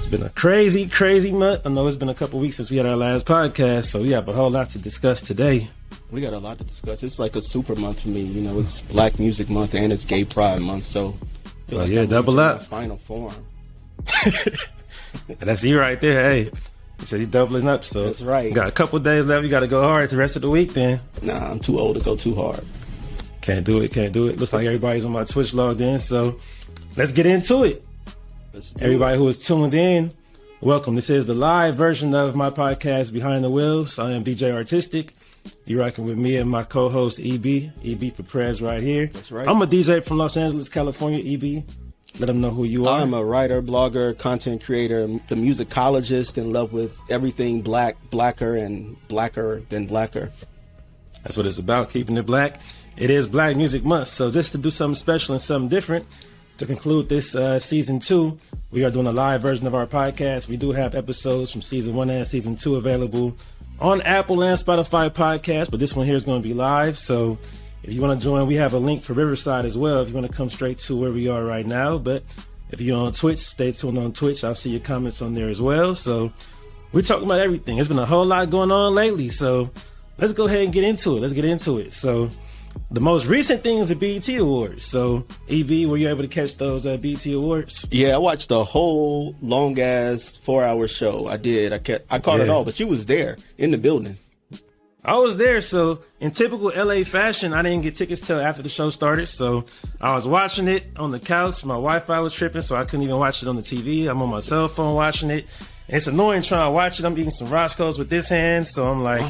It's been a crazy, crazy month. I know it's been a couple weeks since we had our last podcast, so we have a whole lot to discuss today. We got a lot to discuss. It's like a super month for me. You know, it's Black Music Month and it's Gay Pride Month, so I feel like double up. Final form. That's you right there. Hey, you said you're doubling up, so that's right. Got a couple days left. You got to go hard the rest of the week, then. Nah, I'm too old to go too hard. Can't do it. Looks like everybody's on my Twitch logged in, so let's get into it. Everybody who is tuned in, welcome. This is the live version of my podcast, Behind the Wheels. I am DJ R-Tistic. You're rocking with me and my co-host, EB. EB for Prez right here. That's right. I'm a DJ from Los Angeles, California, EB. Let them know who you are. I'm a writer, blogger, content creator, the musicologist in love with everything black, blacker, and blacker than blacker. That's what it's about, keeping it black. It is Black Music Month, so just to do something special and something different, to conclude this season 2, we are doing a live version of our podcast. We do have episodes from season 1 and season 2 available on Apple and Spotify podcasts, but this one here is going to be live. So if you want to join, we have a link for Riverside as well if you want to come straight to where we are right now. But if you're on Twitch, stay tuned on Twitch. I'll see your comments on there as well. So we're talking about everything. There's been a whole lot going on lately. So let's go ahead and get into it. So the most recent thing is the BET Awards. So, EB, were you able to catch those BET Awards? Yeah, I watched the whole long-ass 4-hour show. I did. I caught it all, but you was there in the building. I was there. So, in typical LA fashion, I didn't get tickets till after the show started. So, I was watching it on the couch. My Wi-Fi was tripping, so I couldn't even watch it on the TV. I'm on my cell phone watching it. It's annoying trying to watch it. I'm eating some Roscoe's with this hand. So I'm like,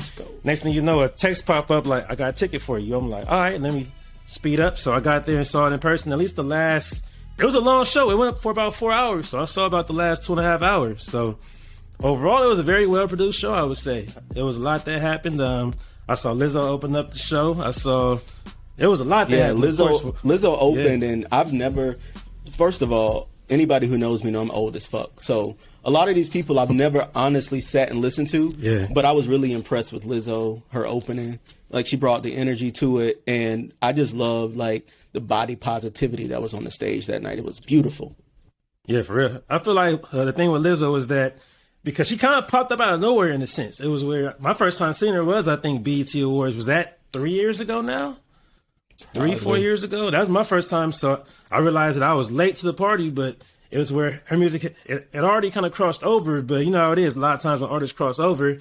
next thing you know, a text pop up like, I got a ticket for you. I'm like, all right, let me speed up. So I got there and saw it in person. At least it was a long show. It went up for about 4 hours. So I saw about the last 2.5 hours. So overall, it was a very well-produced show, I would say. It was a lot that happened. I saw Lizzo open up the show. It was a lot that happened. Lizzo opened, and I've never, first of all, anybody who knows me know I'm old as fuck. So a lot of these people I've never honestly sat and listened to. Yeah. But I was really impressed with Lizzo, her opening. Like, she brought the energy to it, and I just loved like the body positivity that was on the stage that night. It was beautiful. Yeah, for real. I feel like the thing with Lizzo is that because she kind of popped up out of nowhere in a sense. It was where my first time seeing her was, I think, BET Awards. Was that 3 years ago now? 4 years ago? That was my first time. So I realized that I was late to the party, but it was where her music it already kind of crossed over. But you know how it is. A lot of times when artists cross over,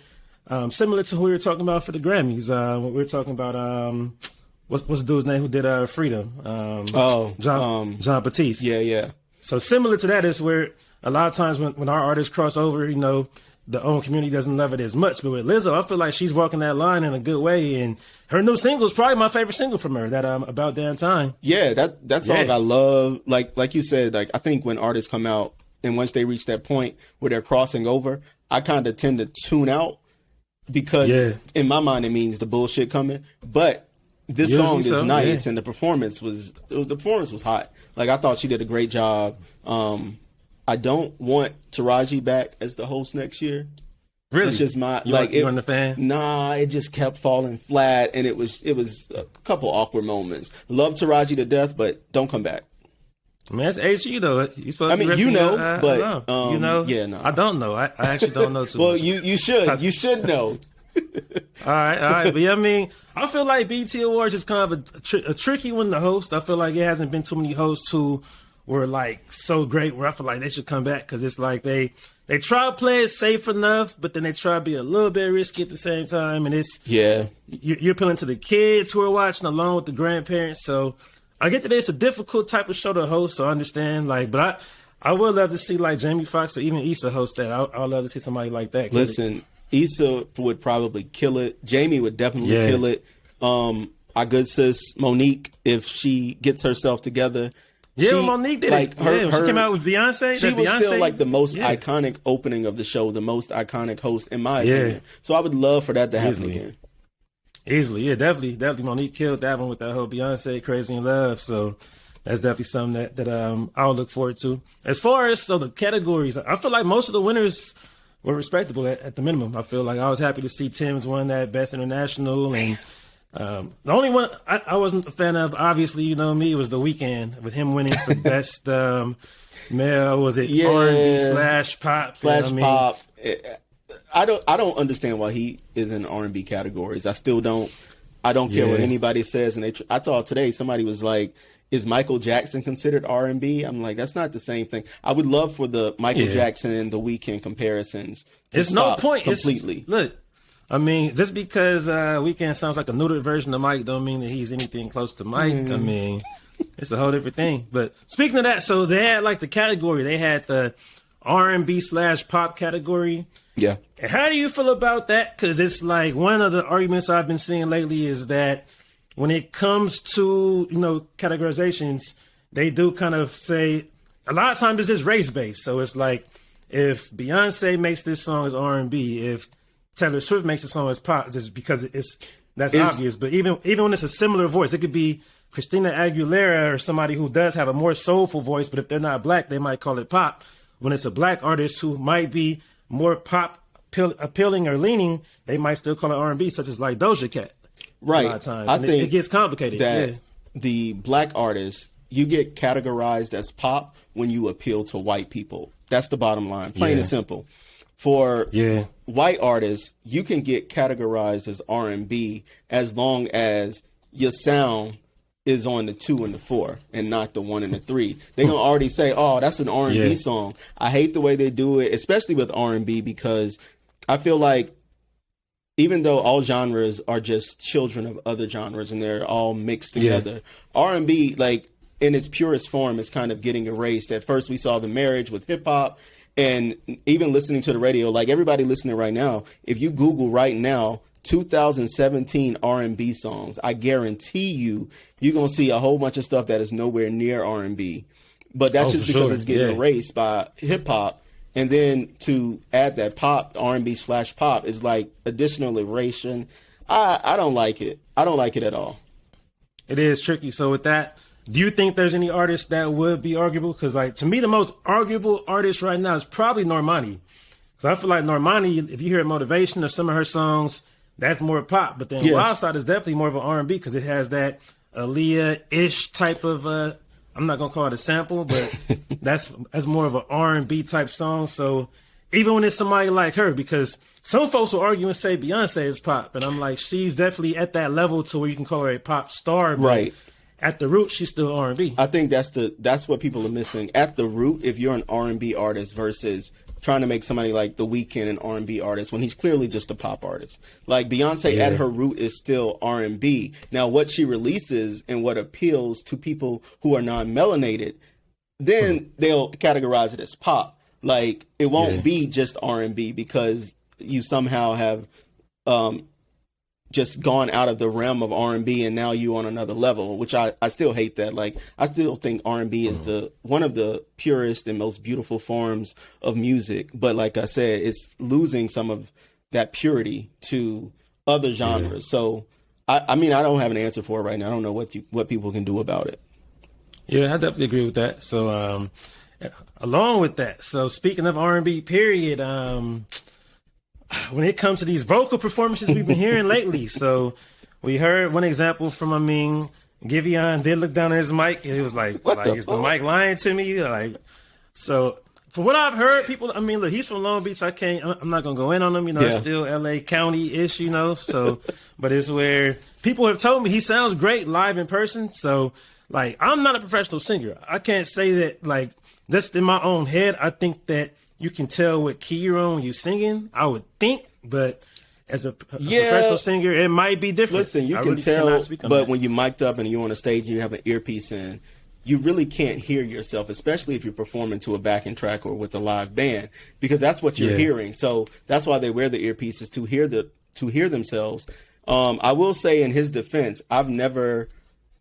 similar to who we were talking about for the Grammys. When we were talking about, what's the dude's name who did Freedom? John Batiste. Yeah. So similar to that is where a lot of times when our artists cross over, you know, the own community doesn't love it as much. But with Lizzo, I feel like she's walking that line in a good way. And her new single is probably my favorite single from her, that About Damn Time. Yeah, that song I love. Like you said, like I think when artists come out and once they reach that point where they're crossing over, I kind of tend to tune out because in my mind it means the bullshit coming. But this song is nice, and the performance was hot. Like, I thought she did a great job. I don't want Taraji back as the host next year. Really? It's just my you weren't a fan? Nah, it just kept falling flat, and it was a couple awkward moments. Love Taraji to death, but don't come back. I mean, that's HU though. You supposed I mean, to you know, but you know, yeah, no, I don't know. I actually don't know too well, much. you should know. All right. But yeah, I mean, I feel like BET Awards is kind of a tricky one to host. I feel like it hasn't been too many hosts who were like so great where I feel like they should come back, because it's like they try to play it safe enough, but then they try to be a little bit risky at the same time. And it's you're appealing to the kids who are watching along with the grandparents. So I get that it's a difficult type of show to host, so I understand. Like, but I would love to see like Jamie Foxx or even Issa host that. I'd love to see somebody like that. Listen, Issa would probably kill it. Jamie would definitely kill it. Our good sis Monique, if she gets herself together. Yeah, Monique did it. She came out with Beyonce. She was still like the most iconic opening of the show, the most iconic host in my opinion. So I would love for that to happen again. Easily, yeah, definitely. Monique killed that one with that whole Beyonce Crazy in Love. So that's definitely something that I'll look forward to. As far as the categories, I feel like most of the winners were respectable at the minimum. I feel like I was happy to see Tim's won that Best International, and The only one I wasn't a fan of, obviously, you know me, was The Weeknd with him winning for best male. Was it R&B slash pop? Pop? I don't understand why he is in R&B categories. I still don't. I don't care what anybody says. And I thought today somebody was like, is Michael Jackson considered R&B? I'm like, that's not the same thing. I would love for the Michael Jackson and The Weeknd comparisons to stop no point completely. Look, I mean, just because Weeknd sounds like a neutered version of Mike don't mean that he's anything close to Mike. I mean, it's a whole different thing. But speaking of that, so they had like the category. They had the R&B slash pop category. Yeah. And how do you feel about that? Because it's like one of the arguments I've been seeing lately is that when it comes to, you know, categorizations, they do kind of say a lot of times it's just race based. So it's like if Beyonce makes this song as R&B, if Taylor Swift makes a song as pop, just because that's obvious. But even when it's a similar voice, it could be Christina Aguilera or somebody who does have a more soulful voice, but if they're not black, they might call it pop. When it's a black artist who might be more pop appealing or leaning, they might still call it R&B, such as like Doechii Cat. Right. A lot of times. I think it gets complicated. That the black artists, you get categorized as pop when you appeal to white people. That's the bottom line. Plain and simple. For white artists, you can get categorized as R&B as long as your sound is on the 2 and the 4 and not the 1 and the 3. They're going to already say, oh, that's an R&B song. I hate the way they do it, especially with R&B, because I feel like even though all genres are just children of other genres and they're all mixed together, R&B, like in its purest form, is kind of getting erased. At first, we saw the marriage with hip hop, and even listening to the radio, like everybody listening right now, if you Google right now, 2017 R&B songs, I guarantee you're going to see a whole bunch of stuff that is nowhere near R&B. But that's just because it's getting erased by hip hop. And then to add that pop, R&B slash pop, is like additional erasure. I don't like it. I don't like it at all. It is tricky. So with that, do you think there's any artists that would be arguable? Because like to me, the most arguable artist right now is probably Normani. So I feel like Normani, if you hear Motivation or some of her songs, that's more pop. But then Wild Side is definitely more of an R&B because it has that Aaliyah-ish type of I'm not gonna call it a sample, but that's more of an R&B type song. So even when it's somebody like her, because some folks will argue and say Beyonce is pop, and I'm like, she's definitely at that level to where you can call her a pop star, but right? At the root, she's still R&B. I think that's what people are missing. At the root, if you're an R&B artist versus trying to make somebody like The Weeknd an R&B artist when he's clearly just a pop artist. Like Beyonce at her root is still R&B. Now what she releases and what appeals to people who are non-melanated, then they'll categorize it as pop. Like it won't be just R&B because you somehow have just gone out of the realm of R&B and now you on another level, which I still hate that. Like I still think R&B is one of the purest and most beautiful forms of music. But like I said, it's losing some of that purity to other genres. So I mean, I don't have an answer for it right now. I don't know what people can do about it. Yeah, I definitely agree with that. So along with that, so speaking of R&B period, when it comes to these vocal performances we've been hearing lately, so we heard one example from, Giveon did look down at his mic, and it was like is the mic lying to me? Like, so from what I've heard, people, look, he's from Long Beach, so I'm not gonna go in on him, it's still LA County-ish, so, but it's where people have told me he sounds great live in person, so, like, I'm not a professional singer. I can't say that, like, just in my own head, I think that you can tell what key you're on when you're singing, I would think, but as a professional singer, it might be different. Listen, you can tell, but when you're mic'd up and you're on a stage and you have an earpiece in, you really can't hear yourself, especially if you're performing to a backing track or with a live band, because that's what you're hearing. So that's why they wear the earpieces, to hear themselves. I will say in his defense, I've never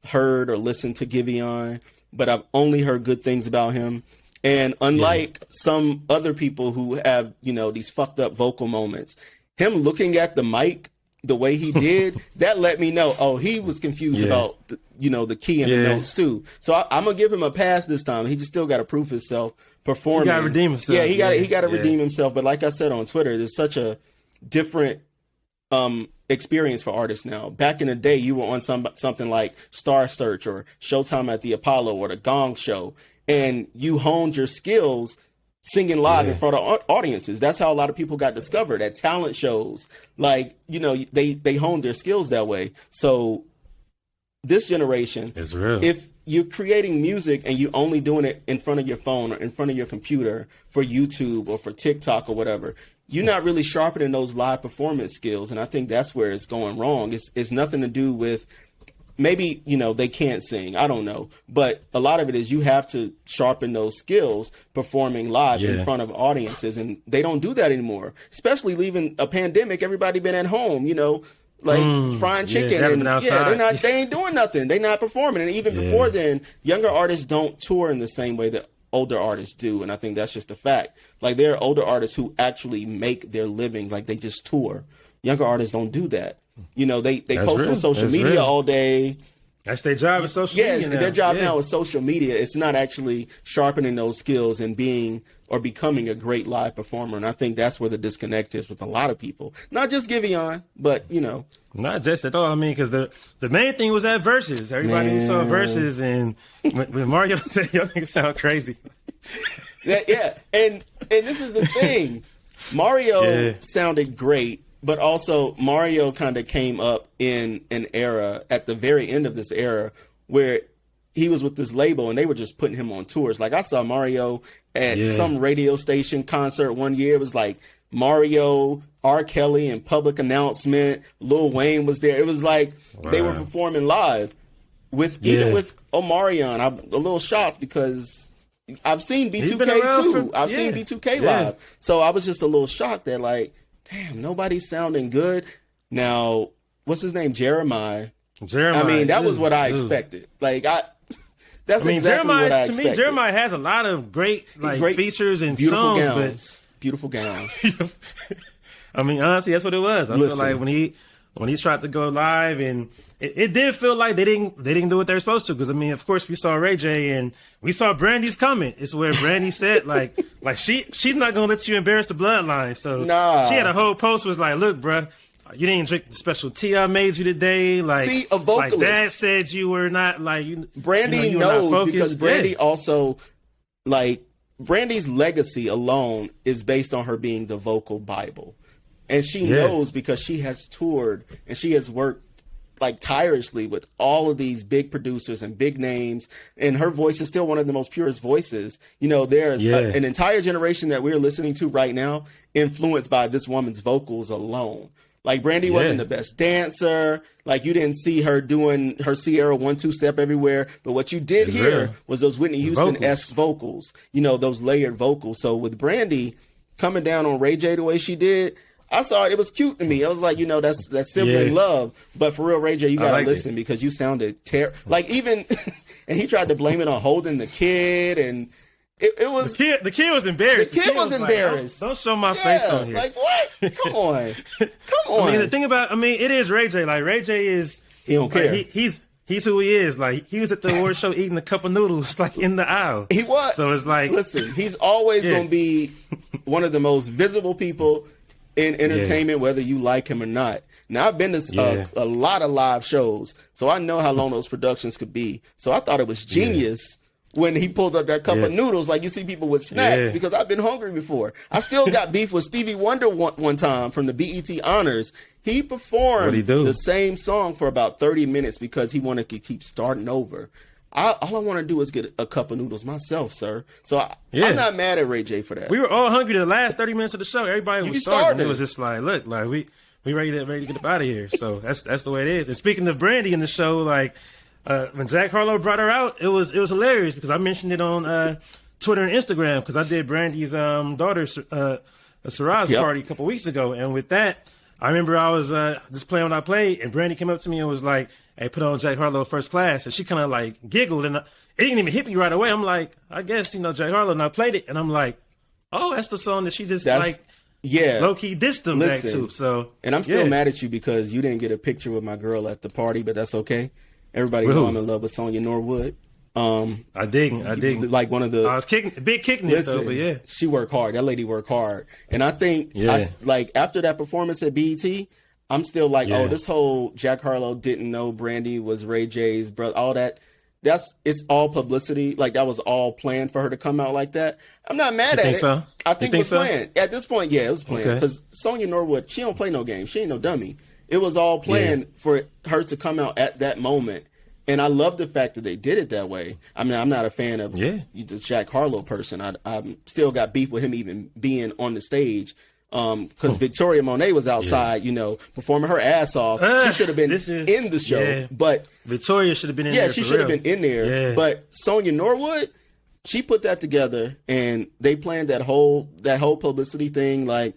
heard or listened to Giveon, but I've only heard good things about him. And unlike some other people who have, these fucked up vocal moments, him looking at the mic the way he did, that let me know, he was confused about, the key and the notes too. So I'm going to give him a pass this time. He just still got to prove himself performing. He got to redeem himself. Yeah, he got to redeem himself. But like I said on Twitter, there's such a different experience for artists now. Back in the day, you were on something like Star Search or Showtime at the Apollo or the Gong Show, and you honed your skills singing live in front of audiences. That's how a lot of people got discovered at talent shows. Like, you know, they honed their skills that way. So this generation, it's real. If you're creating music and you're only doing it in front of your phone or in front of your computer for YouTube or for TikTok or whatever, you're not really sharpening those live performance skills. And I think that's where it's going wrong. It's nothing to do with, maybe, you know, they can't sing. I don't know. But a lot of it is you have to sharpen those skills performing live in front of audiences. And they don't do that anymore, especially leaving a pandemic. Everybody been at home, you know, like frying chicken. They ain't doing nothing. They're not performing. And even before then, younger artists don't tour in the same way that older artists do. And I think that's just a fact. Like, there are older artists who actually make their living. Like, they just tour. Younger artists don't do that. You know, they post on social media all day. That's their job is social media. Yes, their job now is social media. It's not actually sharpening those skills and being or becoming a great live performer. And I think that's where the disconnect is with a lot of people. Not just Giveon, but, you know. Not just at all. I mean, because the main thing was that Verzuz. Everybody saw Verzuz, and when Mario said, "Y'all niggas sound crazy." And this is the thing. Mario sounded great. But also, Mario kind of came up in an era at the very end of this era where he was with this label and they were just putting him on tours. Like, I saw Mario at some radio station concert one year. It was like Mario, R. Kelly, and Public Announcement. Lil Wayne was there. It was like they were performing live. Even with Omarion, I'm a little shocked because I've seen B2K too. I've seen B2K live. So I was just a little shocked that, like, damn, nobody's sounding good. Now, what's his name? Jeremiah. I mean, that was what I expected. Like, that's exactly what I expected. To me, Jeremiah has a lot of great features and beautiful songs. Beautiful gowns. I mean, honestly, that's what it was. I feel like when he tried to go live, and it did feel like they didn't do what they were supposed to. Because, I mean, of course, we saw Ray J and we saw Brandy's comment. It's where Brandy said, like she's not gonna let you embarrass the bloodline. So she had a whole post was like, "Look, bruh, you didn't drink the special tea I made you today." Like, see, a vocalist. Like Dad said you were not like you. Brandy knows because Brandy also, like, Brandy's legacy alone is based on her being the vocal Bible. And she knows because she has toured and she has worked like tirelessly with all of these big producers and big names. And her voice is still one of the most purest voices. You know, there's an entire generation that we're listening to right now influenced by this woman's vocals alone. Like, Brandy wasn't the best dancer. Like, you didn't see her doing her Sierra 1-2 step everywhere. But what you did hear was those Whitney Houston-esque vocals, you know, those layered vocals. So with Brandy coming down on Ray J the way she did, I saw it. It was cute to me. I was like, you know, that's sibling love. But for real, Ray J, you got to listen because you sounded terrible. Like, even, and he tried to blame it on holding the kid. And it was. The kid was embarrassed. The kid was embarrassed. Like, don't show my face on here. Like, what? Come on. I mean, the thing about, it is Ray J. Like, Ray J is. He don't care. He's who he is. Like, he was at the award show eating a cup of noodles, like, in the aisle. He was. So it's like. Listen, he's always going to be one of the most visible people in entertainment, whether you like him or not. Now, I've been to a lot of live shows, so I know how long those productions could be. So I thought it was genius when he pulled up that cup of noodles, like you see people with snacks, because I've been hungry before. I still got beef with Stevie Wonder one time from the BET Honors. He performed the same song for about 30 minutes because he wanted to keep starting over. All I want to do is get a cup of noodles myself, sir. So I'm not mad at Ray J for that. We were all hungry the last 30 minutes of the show. Everybody was starving. It was just like, look, like we ready to get up out of here. So that's the way it is. And speaking of Brandy in the show, like when Jack Harlow brought her out, it was hilarious because I mentioned it on Twitter and Instagram because I did Brandy's daughter's Sarah's party a couple weeks ago, and with that, I remember I was just playing what I played, and Brandy came up to me and was like, "Hey, put on Jack Harlow First Class," and she kind of like giggled, and it didn't even hit me right away. I'm like, I guess Jack Harlow, and I played it, and I'm like, oh, that's the song that she just low key dissed him back to. So, and I'm still mad at you because you didn't get a picture with my girl at the party, but that's okay. Everybody know I'm in love with Sonya Norwood. I dig. Like one of the. I was kicking it though, but she worked hard. That lady worked hard, and I think like after that performance at BET, I'm still like, oh, this whole Jack Harlow didn't know Brandy was Ray J's brother, all that. It's all publicity. Like, that was all planned for her to come out like that. I'm not mad at it. So? I think it was planned. At this point, yeah, it was planned. Because Sonya Norwood, she don't play no games. She ain't no dummy. It was all planned for her to come out at that moment. And I love the fact that they did it that way. I mean, I'm not a fan of the Jack Harlow person. I still got beef with him even being on the stage. Because Victoria Monet was outside, you know, performing her ass off. She should have been in the show, but Victoria should have been in there. Yeah, she should have been in there. Yeah. But Sonya Norwood, she put that together, and they planned that whole publicity thing. Like,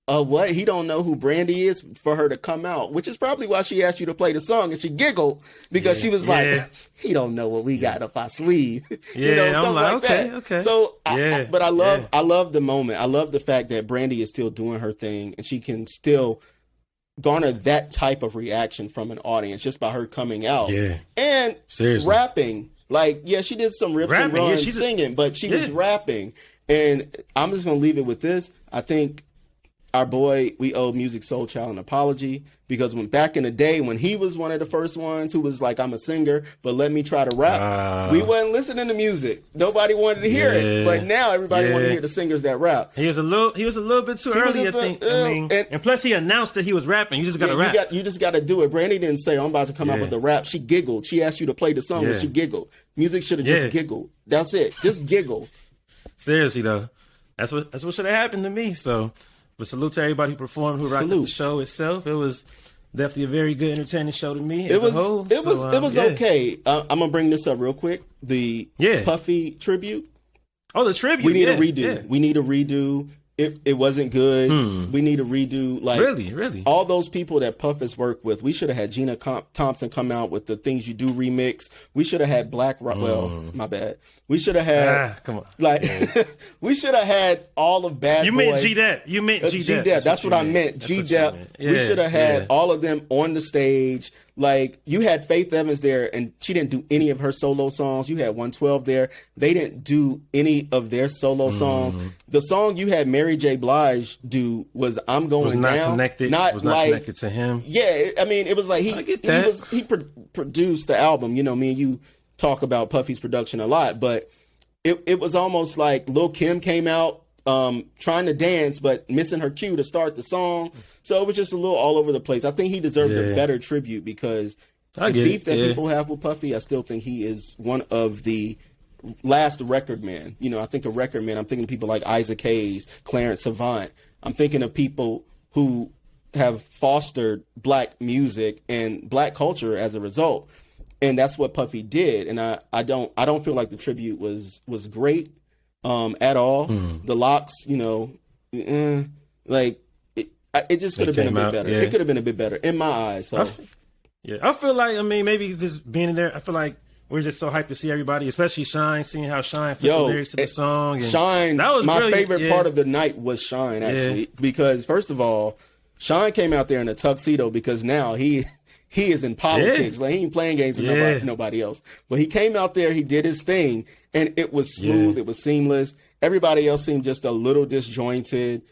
what? He don't know who Brandy is for her to come out, which is probably why she asked you to play the song, and she giggled because she was like, he don't know what we got up our sleeve. You know, something like that. Okay. So, but I love the moment. I love the fact that Brandy is still doing her thing, and she can still garner that type of reaction from an audience just by her coming out and rapping. Like, she did some riffs and runs singing, but she was rapping. And I'm just going to leave it with this. I think our boy, we owe Music Soul Child an apology, because when back in the day when he was one of the first ones who was like, I'm a singer, but let me try to rap, we wasn't listening to music. Nobody wanted to hear it. But now everybody wants to hear the singers that rap. He was a little bit too early, I think. And plus he announced that he was rapping. You just got to rap. You just got to do it. Brandy didn't say, I'm about to come out with a rap. She giggled. She asked you to play the song, and she giggled. Music should have just giggled. That's it. Just giggle. Seriously though, that's what should have happened to me. So. But salute to everybody who performed, who rocked the show itself. It was definitely a very good, entertaining show to me. It was okay. I'm gonna bring this up real quick. The Puffy tribute. Oh, the tribute. We need a redo. Yeah. We need a redo. It wasn't good. We need a redo. Like, really, all those people that Puff has worked with. We should have had Gina Thompson come out with the Things You Do remix. We should have had Well, my bad. We should have had. Come on. We should have had all of Bad Boy. You meant G-Dep. You meant G-Dep. That's what I meant. G-Dep. We should have had all of them on the stage. Like, you had Faith Evans there, and she didn't do any of her solo songs. You had 112 there. They didn't do any of their solo songs. The song you had Mary J. Blige do was "I'm Going Down." Connected. Was not connected to him. Yeah, I mean, it was like he produced the album. You know, me and you talk about Puffy's production a lot, but it was almost like Lil' Kim came out trying to dance but missing her cue to start the song. So it was just a little all over the place. I think he deserved a better tribute, because the beef that people have with Puffy, I still think he is one of the last record man. You know, I think of record man, I'm thinking of people like Isaac Hayes, Clarence Savant. I'm thinking of people who have fostered black music and black culture as a result. And that's what Puffy did. And I don't feel like the tribute was great at all. The locks, you know, like it just could have been a bit better. It could have been a bit better in my eyes. So I feel like, I mean, maybe just being in there, I feel like we're just so hyped to see everybody, especially Shine, seeing how Shine flipped the lyrics to the song. And Shine, that was my favorite part of the night was Shine, actually, because first of all, Shine came out there in a tuxedo because now he is in politics. Like, he ain't playing games with nobody else. But he came out there, he did his thing, and it was smooth, it was seamless. Everybody else seemed just a little disjointed.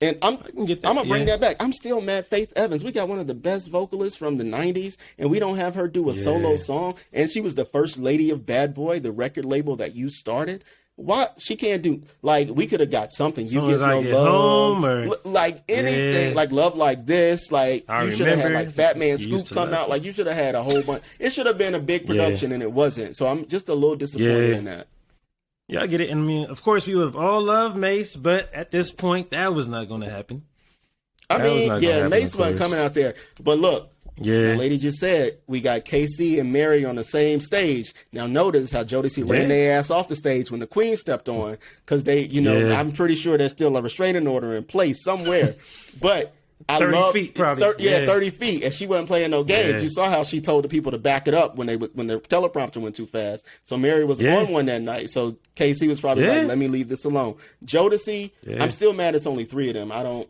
And I'm gonna bring that back. I'm still mad Faith Evans. We got one of the best vocalists from the 90s, and we don't have her do a solo song. And she was the first lady of Bad Boy, the record label that you started. Why she can't do, like, we could have got something. You Get No Love, or, like anything, like Love Like This. Like, you should have had like Fat Man Scoop come out. Like, you should have had a whole bunch. It should have been a big production, and it wasn't. So I'm just a little disappointed in that. Yeah, I get it. And I mean, of course, we would have all loved Mace, but at this point, that was not going to happen. Mace wasn't coming out there. But look, the lady just said we got KC and Mary on the same stage. Now notice how Doechii ran their ass off the stage when the Queen stepped on, because they, I'm pretty sure there's still a restraining order in place somewhere. But 30 feet probably. 30 feet, and she wasn't playing no games. You saw how she told the people to back it up when the teleprompter went too fast. So Mary was on one that night. So KC was probably like, "Let me leave this alone." Doechii, I'm still mad. It's only 3 of them.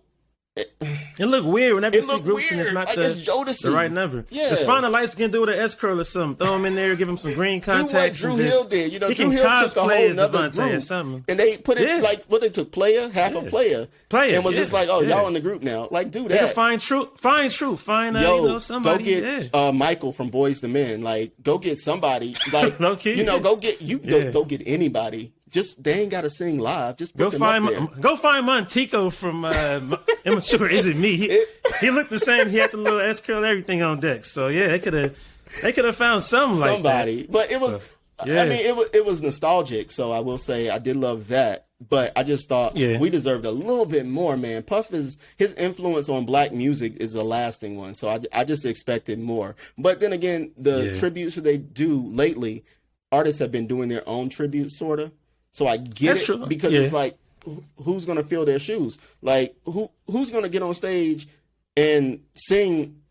It look weird whenever you It see look groups and it's weird. not Like, it's Jodeci. the right number. Yeah. Just find a light skin dude with an S curl or something. Throw him in there, give him some green Do what contacts. Drew and Hill just, did. You know, he Drew can Hill took a cosplay whole as nother Devontae or group. something. And they put it Yeah. like, what they took, half a player. And was just like, oh, y'all in the group now. Like, do They can that. find truth. Find somebody. Go get Michael from Boys to Men. Like, go get somebody. Like, Low key. you know, go get go get anybody. Just they ain't got to sing live. Just put them up there. Go find Montico from Immature. Is it me? He looked the same. He had the little S curl, everything on deck. So yeah, they could have found somebody. But it was. Yeah. I mean, it was nostalgic. So I will say I did love that. But I just thought we deserved a little bit more, man. Puff his influence on black music is a lasting one. So I just expected more. But then again, the tributes that they do lately, artists have been doing their own tributes, sort of. So I get That's it true. because it's like, who's going to fill their shoes? Like, who's going to get on stage and sing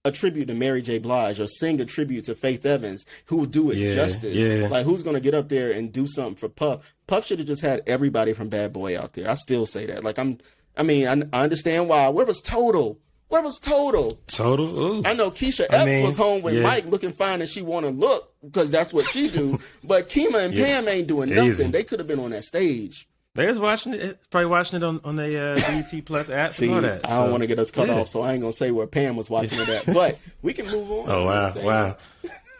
a tribute to Mary J. Blige or sing a tribute to Faith Evans? Who will do it justice? Yeah. Like, who's going to get up there and do something for Puff? Puff should have just had everybody from Bad Boy out there. I still say that. Like, I understand why. Where was Total? Total? Ooh. I know Keisha Epps was home with Mike looking fine and she want to look because that's what she do. But Kima and Pam ain't doing nothing. Easy. They could have been on that stage. They was watching it, probably watching it on the BET Plus app and all that. I don't want to get us cut off, so I ain't going to say where Pam was watching it at. But we can move on. Oh, wow.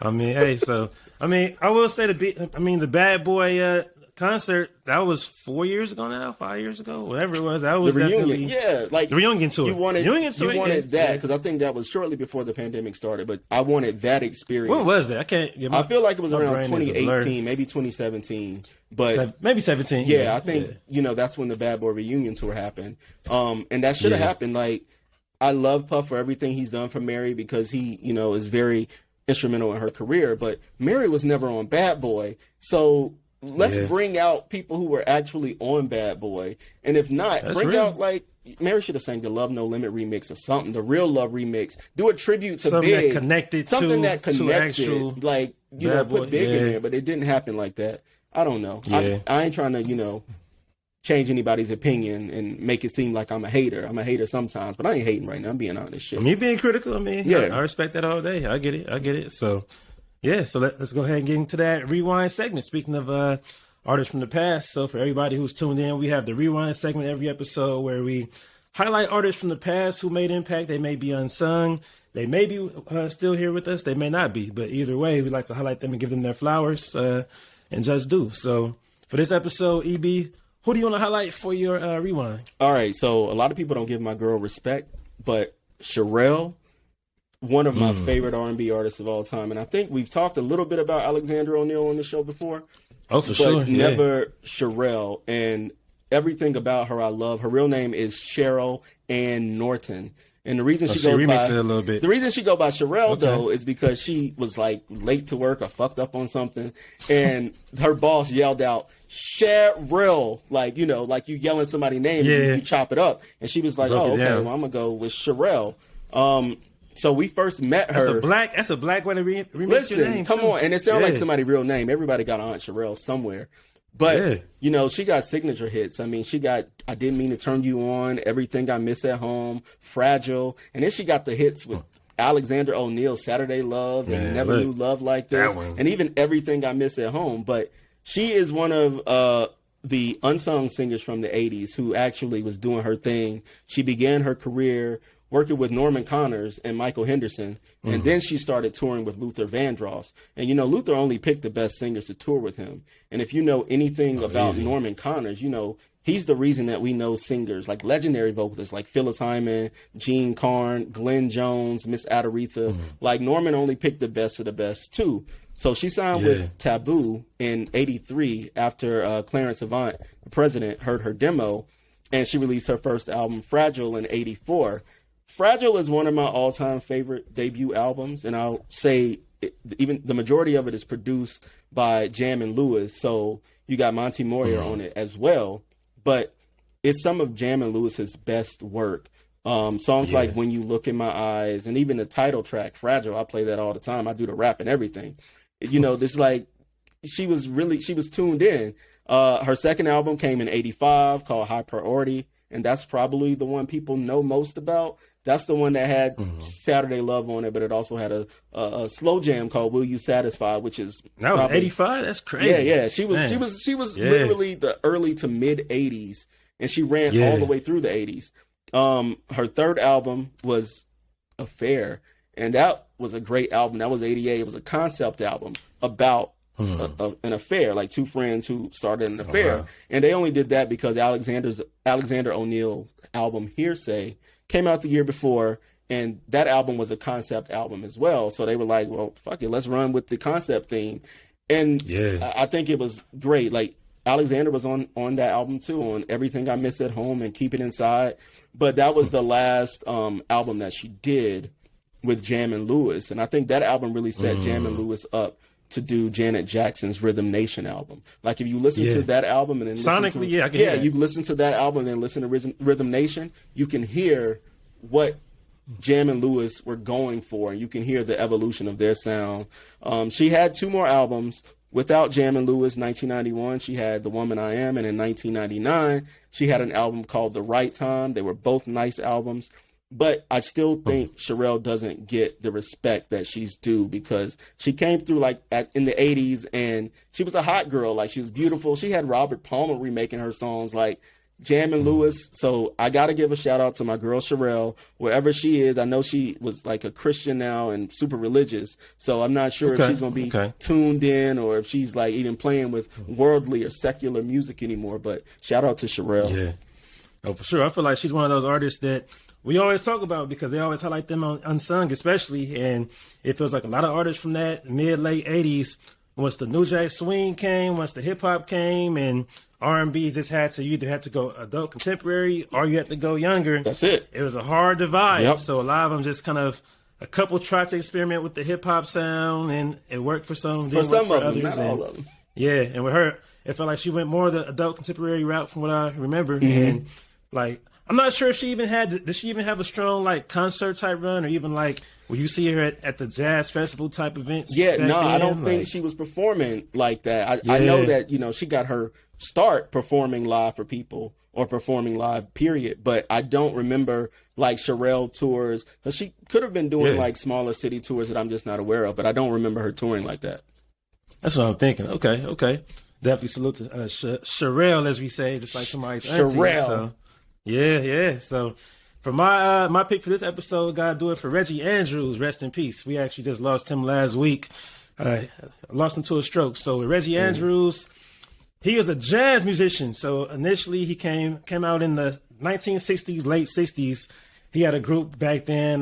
I mean, I will say the Bad Boy concert, that was 4 years ago now, 5 years ago, whatever it was. That was the reunion. Definitely Like the reunion tour. You wanted that because I think that was shortly before the pandemic started. But I wanted that experience. What was that? I feel like it was around 2018, maybe 2017, but maybe 17. Yeah, I think that's when the Bad Boy reunion tour happened. And that should have happened. Like, I love Puff for everything he's done for Mary because he is very instrumental in her career. But Mary was never on Bad Boy, so. Let's bring out people who were actually on Bad Boy. And if not, out, like, Mary should have sang the Love No Limit remix or something, the Real Love remix. Do a tribute to something Big. Something that connected. Actual like, put Big in there, but it didn't happen like that. I don't know. Yeah. I ain't trying to, change anybody's opinion and make it seem like I'm a hater. I'm a hater sometimes, but I ain't hating right now. I'm being honest. Shit. Me being critical, I respect that all day. I get it. So... yeah, so let's go ahead and get into that rewind segment. Speaking of artists from the past, so for everybody who's tuned in, we have the rewind segment every episode where we highlight artists from the past who made impact. They may be unsung. They may be still here with us. They may not be. But either way, we like to highlight them and give them their flowers and just do. So for this episode, EB, who do you want to highlight for your rewind? All right, so a lot of people don't give my girl respect, but Cherrelle, one of my favorite R&B artists of all time. And I think we've talked a little bit about Alexander O'Neal on the show before. Oh, for sure. But never Cherrelle. And everything about her I love. Her real name is Cherrelle Ann Norton. And the reason she goes by a little bit. The reason she go by Cherrelle though is because she was like late to work or fucked up on something, and her boss yelled out Cherrelle, like like you yelling somebody's name, you chop it up, and she was like, "Oh, okay, well, I'm gonna go with Cherrelle." So we first met her. That's a black way to remix your name. Come on, and it sounds like somebody's real name. Everybody got Aunt Cherrelle somewhere. But, she got signature hits. I mean, she got I Didn't Mean to Turn You On, Everything I Miss at Home, Fragile. And then she got the hits with Alexander O'Neal, Saturday Love, and Never Knew Love Like This. And even Everything I Miss at Home. But she is one of the unsung singers from the 80s who actually was doing her thing. She began her career working with Norman Connors and Michael Henderson. And then she started touring with Luther Vandross. And, Luther only picked the best singers to tour with him. And if you know anything about Norman Connors, he's the reason that we know singers like legendary vocalists like Phyllis Hyman, Gene Carn, Glenn Jones, Miss Aretha. Like Norman only picked the best of the best too. So she signed with Taboo in '83 after Clarence Avant, the president, heard her demo, and she released her first album, Fragile, in '84. Fragile is one of my all-time favorite debut albums, and I'll say even the majority of it is produced by Jam and Lewis, so you got Monty Moyer on it as well. But it's some of Jam and Lewis's best work. Songs like When You Look in My Eyes, and even the title track, Fragile, I play that all the time. I do the rap and everything. This like she was tuned in. Her second album came in '85 called High Priority. and that's probably the one people know most about. That's the one that had Saturday Love on it, but it also had a slow jam called "Will You Satisfy," which is that was 85. That's crazy. Yeah. She was literally the early to mid 80s, and she ran all the way through the 80s. Her third album was Affair, and that was a great album. That was 88. It was a concept album about an affair, like two friends who started an affair, and they only did that because Alexander O'Neal album Hearsay came out the year before, and that album was a concept album as well. So they were like, well, fuck it, let's run with the concept theme. And I think it was great. Like, Alexander was on that album too, on Everything I Miss at Home and Keep It Inside. But that was the last album that she did with Jammin' Lewis. And I think that album really set Jammin' Lewis up to do Janet Jackson's Rhythm Nation album. Like, if you listen to that album and then sonically, you listen to that album and then listen to Rhythm Nation, you can hear what Jammin' Lewis were going for, and you can hear the evolution of their sound. She had two more albums without Jammin' Lewis. 1991, she had The Woman I Am, and in 1999, she had an album called The Right Time. They were both nice albums. But I still think Cherrelle doesn't get the respect that she's due, because she came through in the 80s, and she was a hot girl. Like, she was beautiful. She had Robert Palmer remaking her songs like Jammin' Lewis. So I got to give a shout out to my girl Cherrelle, wherever she is. I know she was like a Christian now and super religious. So I'm not sure if she's going to be tuned in, or if she's like even playing with worldly or secular music anymore. But shout out to Cherrelle. Yeah. Oh, for sure. I feel like she's one of those artists that we always talk about, because they always highlight them on Unsung, especially. And it feels like a lot of artists from that mid-late 80s, once the New Jack Swing came, once the hip-hop came, and R&B just you either had to go adult contemporary or you had to go younger. That's it. It was a hard divide. Yep. So a lot of them just kind of, a couple tried to experiment with the hip-hop sound, and it worked for some. For some of them, not all of them. Yeah, and with her, it felt like she went more the adult contemporary route from what I remember. And like, I'm not sure if she even did she even have a strong like concert type run, or even like will you see her at the jazz festival type events? Yeah, no, I don't think she was performing like that. I know that, she got her start performing live for people, or performing live, period. But I don't remember like Cherrelle tours, because she could have been doing like smaller city tours that I'm just not aware of, but I don't remember her touring like that. That's what I'm thinking. Okay. Definitely salute to Cherrelle, as we say, just like somebody's auntie. Cherrelle. So. Yeah. So for my pick for this episode, gotta do it for Reggie Andrews. Rest in peace. We actually just lost him last week. Lost him to a stroke. So with Reggie Andrews, he was a jazz musician. So initially he came out in the 1960s, late 60s. He had a group back then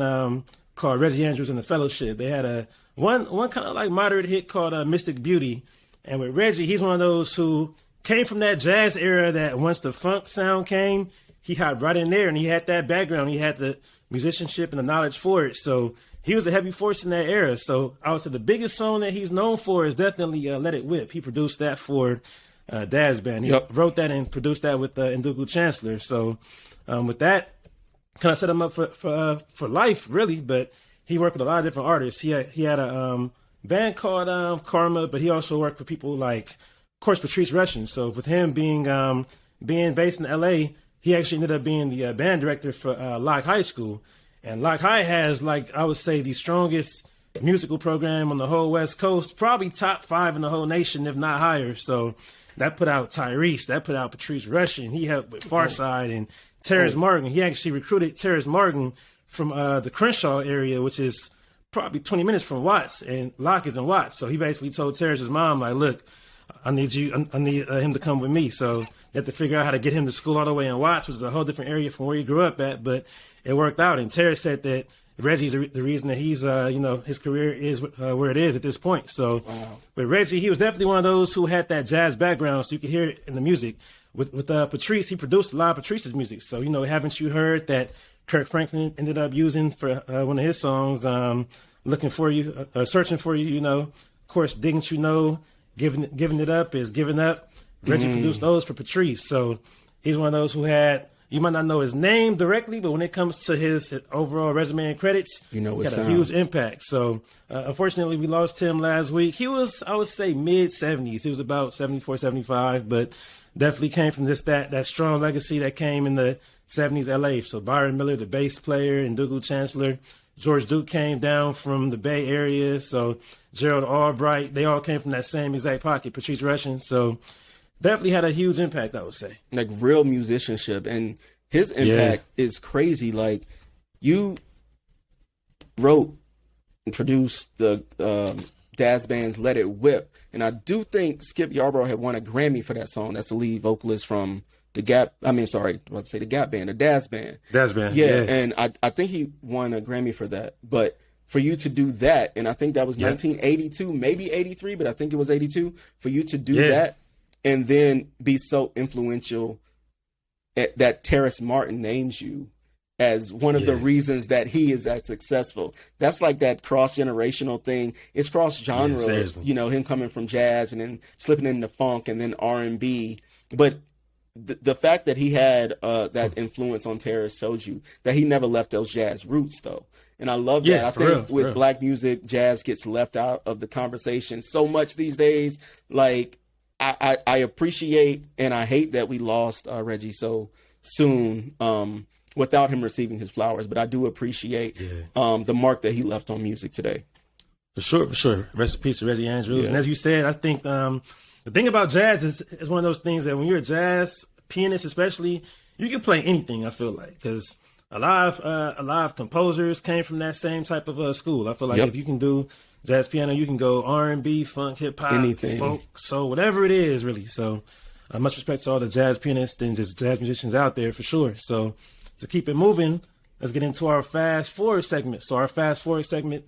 called Reggie Andrews and the Fellowship. They had a one kind of like moderate hit called Mystic Beauty. And with Reggie, he's one of those who came from that jazz era that once the funk sound came, he hopped right in there, and he had that background. He had the musicianship and the knowledge for it. So he was a heavy force in that era. So I would say the biggest song that he's known for is definitely Let It Whip. He produced that for Dad's band. He wrote that and produced that with Ndugu Chancellor. So with that, kind of set him up for life, really. But he worked with a lot of different artists. He had a band called Karma, but he also worked for people like, of course, Patrice Rushen. So with him being based in L.A., he actually ended up being the band director for Locke High School. And Locke High has, like, I would say, the strongest musical program on the whole West Coast, probably top 5 in the whole nation, if not higher. So that put out Tyrese, that put out Patrice Rushen. He helped with Pharcyde and Terrence Morgan. He actually recruited Terrence Morgan from the Crenshaw area, which is probably 20 minutes from Watts, and Locke is in Watts. So he basically told Terrence's mom, like, look, I need him to come with me. So they had to figure out how to get him to school all the way in Watts, which is a whole different area from where he grew up at, but it worked out. And Terrence said that Reggie's the reason that he's, his career is where it is at this point. So with Reggie, he was definitely one of those who had that jazz background, so you could hear it in the music. With Patrice, he produced a lot of Patrice's music. So, haven't you heard that Kirk Franklin ended up using for one of his songs, Looking For You, Searching For You, of course, Didn't You Know, Giving It Up is Giving Up. Reggie produced those for Patrice. So he's one of those who had, you might not know his name directly, but when it comes to his overall resume and credits, he had a huge impact. So unfortunately, we lost him last week. He was, I would say, mid-70s. He was about 74, 75, but definitely came from just that strong legacy that came in the 70s LA. So Byron Miller, the bass player, and Dougal Chancellor. George Duke came down from the Bay Area. So Gerald Albright, they all came from that same exact pocket, Patrice Rushen. So definitely had a huge impact, I would say. Like real musicianship. And his impact is crazy. Like you wrote and produced the Daz Band's Let It Whip. And I do think Skip Yarbrough had won a Grammy for that song. That's the lead vocalist from the Gap. I mean, sorry, I was about to say the Gap Band, the Daz Band. Daz Band. Yeah. And I think he won a Grammy for that. But for you to do that, and I think that was 1982, maybe 83, but I think it was 82, for you to do that and then be so influential that Terrace Martin names you as one of the reasons that he is that successful. That's like that cross-generational thing. It's cross-genre, you know, him coming from jazz and then slipping into funk and then R&B. But the fact that he had that influence on Terrace showed you that he never left those jazz roots, though. And I love that. I think with black music, jazz gets left out of the conversation so much these days. Like, I appreciate and I hate that we lost Reggie so soon without him receiving his flowers. But I do appreciate the mark that he left on music today. For sure. Rest in peace to Reggie Andrews. And as you said, I think the thing about jazz is it's one of those things that when you're a jazz pianist, especially, you can play anything, I feel like, because a lot of composers came from that same type of school. I feel like if you can do jazz piano, you can go R&B, funk, hip hop, anything, folk, soul, whatever it is, really. So much respect to all the jazz pianists and just jazz musicians out there for sure. So to keep it moving, let's get into our fast forward segment. So our fast forward segment,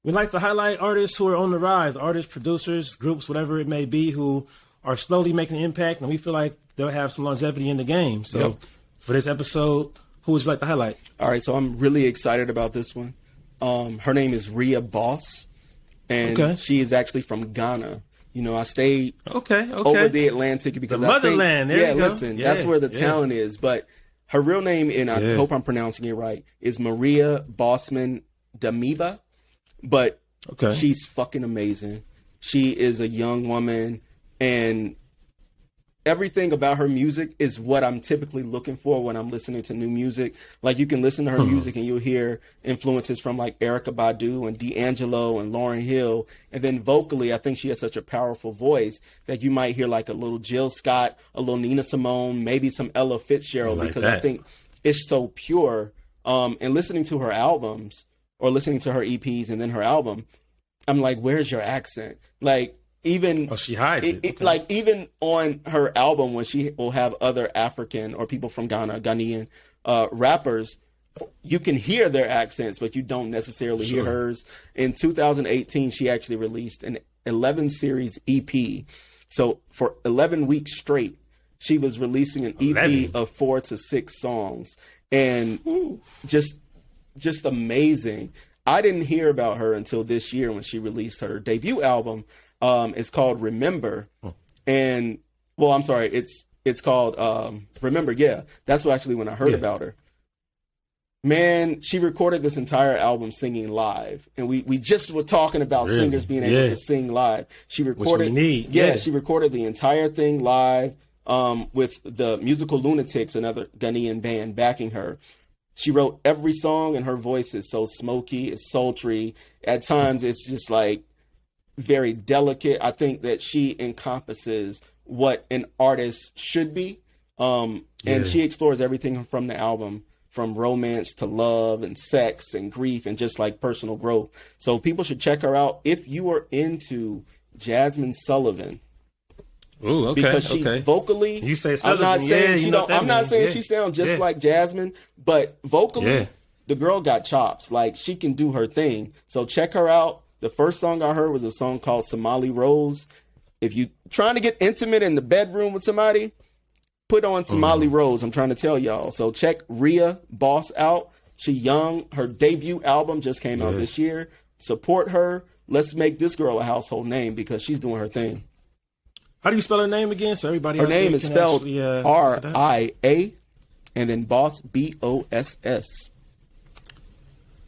we like to highlight artists who are on the rise, artists, producers, groups, whatever it may be, who are slowly making an impact, and we feel like they'll have some longevity in the game. So for this episode, who would you like to highlight? All right, so I'm really excited about this one. Her name is Rhea Boss, and she is actually from Ghana. You know, I stayed over the Atlantic because the motherland. That's where the talent is. But her real name, and I hope I'm pronouncing it right, is Maria Bossman Damiba. But she's fucking amazing. She is a young woman, and everything about her music is what I'm typically looking for when I'm listening to new music. Like, you can listen to her music and you'll hear influences from like Erykah Badu and D'Angelo and Lauryn Hill. And then vocally, I think she has such a powerful voice that you might hear like a little Jill Scott, a little Nina Simone, maybe some Ella Fitzgerald, because I think it's so pure. And listening to her albums or listening to her EPs and then her album, I'm like, where's your accent? Like, even she hides it. Like, even on her album, when she will have other African or people from Ghanaian rappers, you can hear their accents, but you don't necessarily hear hers. In 2018, she actually released an 11 series EP. So for 11 weeks straight, she was releasing an EP of 4 to 6 songs, and just amazing. I didn't hear about her until this year when she released her debut album. It's called Remember, and I'm sorry, it's called Remember. Yeah, that's actually when I heard about her. Man, she recorded this entire album singing live, and we just were talking about singers being able to sing live. She recorded, she recorded the entire thing live with the Musical Lunatics, another Ghanaian band, backing her. She wrote every song, and her voice is so smoky, it's sultry. At times, it's just like very delicate. I think that she encompasses what an artist should be. And she explores everything from the album, from romance to love and sex and grief and just like personal growth. So people should check her out if you are into Jasmine Sullivan. Ooh, okay. Because she vocally, you say Sullivan, I'm not saying she sounds just like Jasmine, but vocally, the girl got chops. Like, she can do her thing. So check her out. The first song I heard was a song called Somali Rose. If you trying to get intimate in the bedroom with somebody, put on Somali Rose. I'm trying to tell y'all. So check Rhea Boss out. She young. Her debut album just came out this year. Support her. Let's make this girl a household name because she's doing her thing. How do you spell her name again? So everybody. Her name is spelled R-I-A and then Boss, B-O-S-S.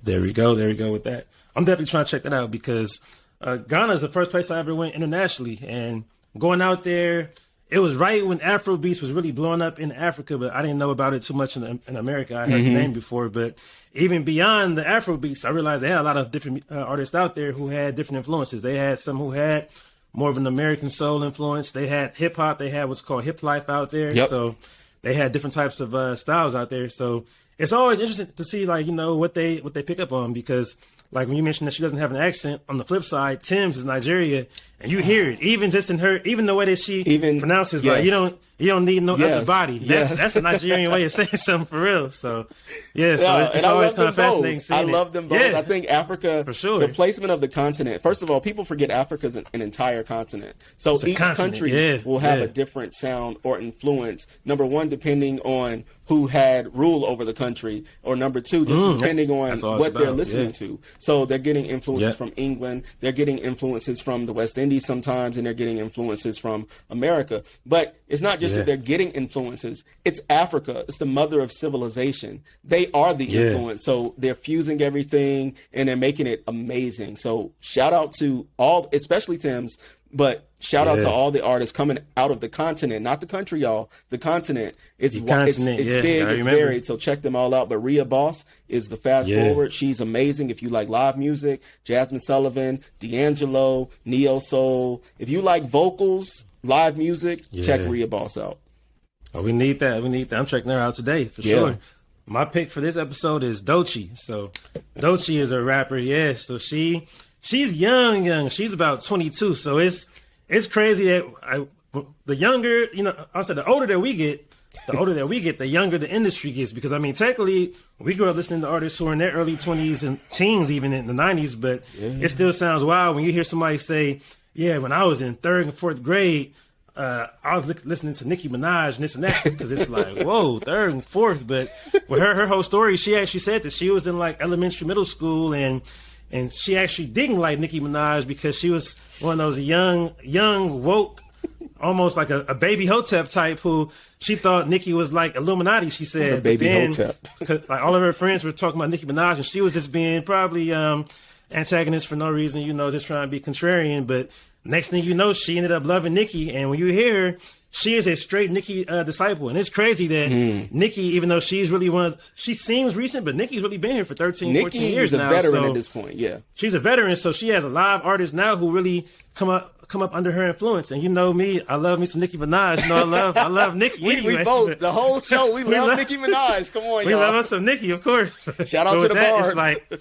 There we go with that. I'm definitely trying to check that out because Ghana is the first place I ever went internationally, and going out there it was right when Afro beats was really blowing up in Africa, but I didn't know about it too much in America. I heard the name before, but even beyond the Afro beats, I realized they had a lot of different artists out there who had different influences. They had some who had more of an American soul influence. They had hip hop. They had what's called hip life out there. Yep. So they had different types of styles out there. So it's always interesting to see, like, you know, what they pick up on, because like when you mentioned that she doesn't have an accent, on the flip side, Tim's is Nigeria, and you hear it even just in her, even the way that she pronounces, like, you don't need no other body. That's a Nigerian way of saying something for real. So it's always kind of fascinating. I love them both. I think Africa, for sure, the placement of the continent. First of all, people forget Africa's an entire continent. So each country will have a different sound or influence. Number one, depending on who had rule over the country, or number two, just depending on what they're listening to. So they're getting influences from England, they're getting influences from the West Indies sometimes, and they're getting influences from America. But it's not just that they're getting influences, it's Africa. It's the mother of civilization. They are the influence. So they're fusing everything and they're making it amazing. So shout out to all, especially Tim's, but shout out to all the artists coming out of the continent, not the country, y'all. The continent. It's big, it's varied. So check them all out. But Rhea Boss is the fast forward. She's amazing. If you like live music, Jasmine Sullivan, D'Angelo, Neo Soul. If you like vocals, live music, check Rhea Boss out. Oh, we need that. I'm checking her out today for sure. My pick for this episode is Doechii. So Doechii is a rapper. So she's young. She's about 22. So it's crazy that the younger, you know, I said the older that we get, the younger the industry gets. Because, I mean, technically, we grew up listening to artists who are in their early 20s and teens, even in the 90s. But it still sounds wild when you hear somebody say, when I was in 3rd and 4th grade, I was listening to Nicki Minaj and this and that, because it's like, whoa, 3rd and 4th. But with her whole story, she actually said that she was in like elementary, middle school, and she actually didn't like Nicki Minaj because she was one of those young, woke, almost like a baby Hotep type who she thought Nicki was like Illuminati, she said. Baby Hotep. Like all of her friends were talking about Nicki Minaj, and she was just being probably antagonist for no reason, you know, just trying to be contrarian. But next thing you know, she ended up loving Nicki. And when you hear her, she is a straight Nicki disciple. And it's crazy that Nicki, even though she's really she seems recent, but Nicki's really been here for 13, 14 years now. She's a veteran at this point, She's a veteran, so she has a live artists now who really come up under her influence. And you know me, I love me some Nicki Minaj. You know, I love Nicki. We both, the whole show, we love Nicki Minaj. Come on, y'all. We love us some Nicki, of course. Shout out to the Barbs. It's like,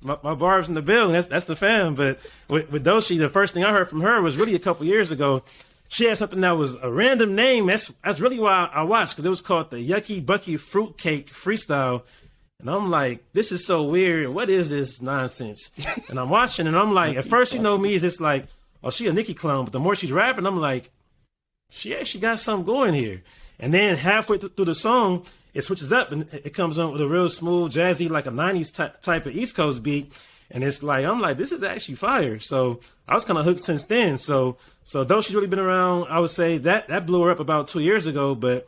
my Barbs in the building. That's the fam. But with Doechii, the first thing I heard from her was really a couple years ago. She had something that was a random name. That's really why I watched, because it was called the Yucky Bucky Fruitcake Freestyle. And I'm like, this is so weird. What is this nonsense? And I'm watching, and I'm like, at first, you know me, is it's like, oh, she a Nicki clone. But the more she's rapping, I'm like, she actually got something going here. And then halfway through the song, it switches up, and it comes on with a real smooth, jazzy, like a 90s type of East Coast beat. And it's like, I'm like, this is actually fire. So I was kind of hooked since then. So though she's really been around, I would say that blew her up about 2 years ago. But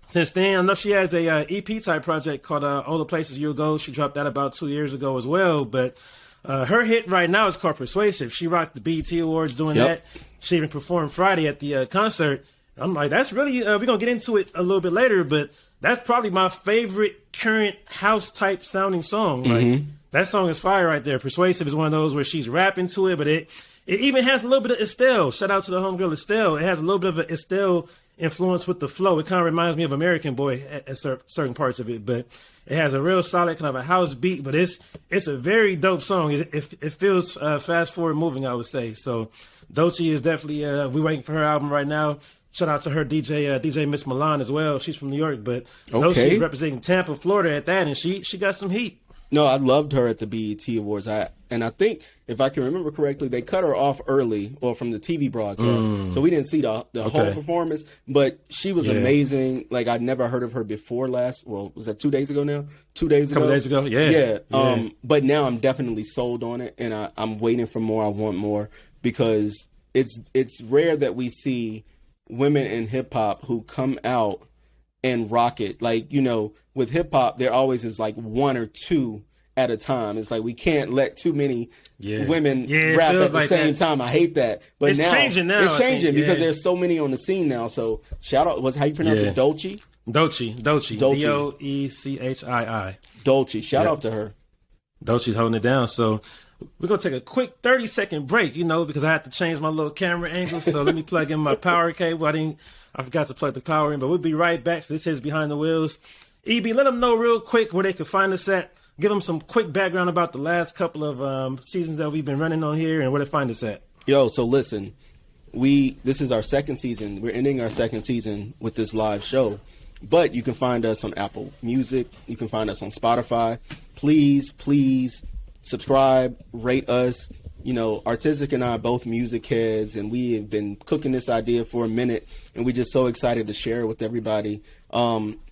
since then, I know she has a EP type project called All the Places You Go. She dropped that about 2 years ago as well. But her hit right now is called Persuasive. She rocked the BET Awards doing that. She even performed Friday at the concert. I'm like, that's really, we're going to get into it a little bit later, but that's probably my favorite current house type sounding song. Like, that song is fire right there. Persuasive is one of those where she's rapping to it, but it even has a little bit of Estelle. Shout out to the homegirl Estelle. It has a little bit of an Estelle influence with the flow. It kind of reminds me of American Boy at certain parts of it, but it has a real solid kind of a house beat, but it's a very dope song. It feels fast forward moving, I would say. So Doechii is definitely, we're waiting for her album right now. Shout out to her DJ Miss Milan as well. She's from New York, but Doechii is representing Tampa, Florida at that, and she got some heat. No, I loved her at the BET Awards. And I think, if I can remember correctly, they cut her off early, or from the TV broadcast. So we didn't see the whole performance, but she was amazing. Like, I'd never heard of her before was that 2 days ago now? 2 days ago? A couple days ago, yeah. But now I'm definitely sold on it, and I'm waiting for more. I want more, because it's rare that we see women in hip hop who come out and rock it. Like, you know, with hip hop, there always is like one or two at a time. It's like we can't let too many women rap at the same time. I hate that. But it's changing now. It's changing because there's so many on the scene now. So shout out, how you pronounce it? Doechii? Doechii. Doechii. Doechii. Shout out to her. Doechii's holding it down. So we're going to take a quick 30-second break, because I had to change my little camera angle. So let me plug in my power cable. I forgot to plug the power in, but we'll be right back. So this is Behind the Wheels. EB, let them know real quick where they can find us at. Give them some quick background about the last couple of seasons that we've been running on here and where to find us at. Yo, so listen, this is our second season. We're ending our second season with this live show. But you can find us on Apple Music. You can find us on Spotify. Please subscribe, rate us. R-Tisic and I are both music heads, and we have been cooking this idea for a minute, and we're just so excited to share it with everybody.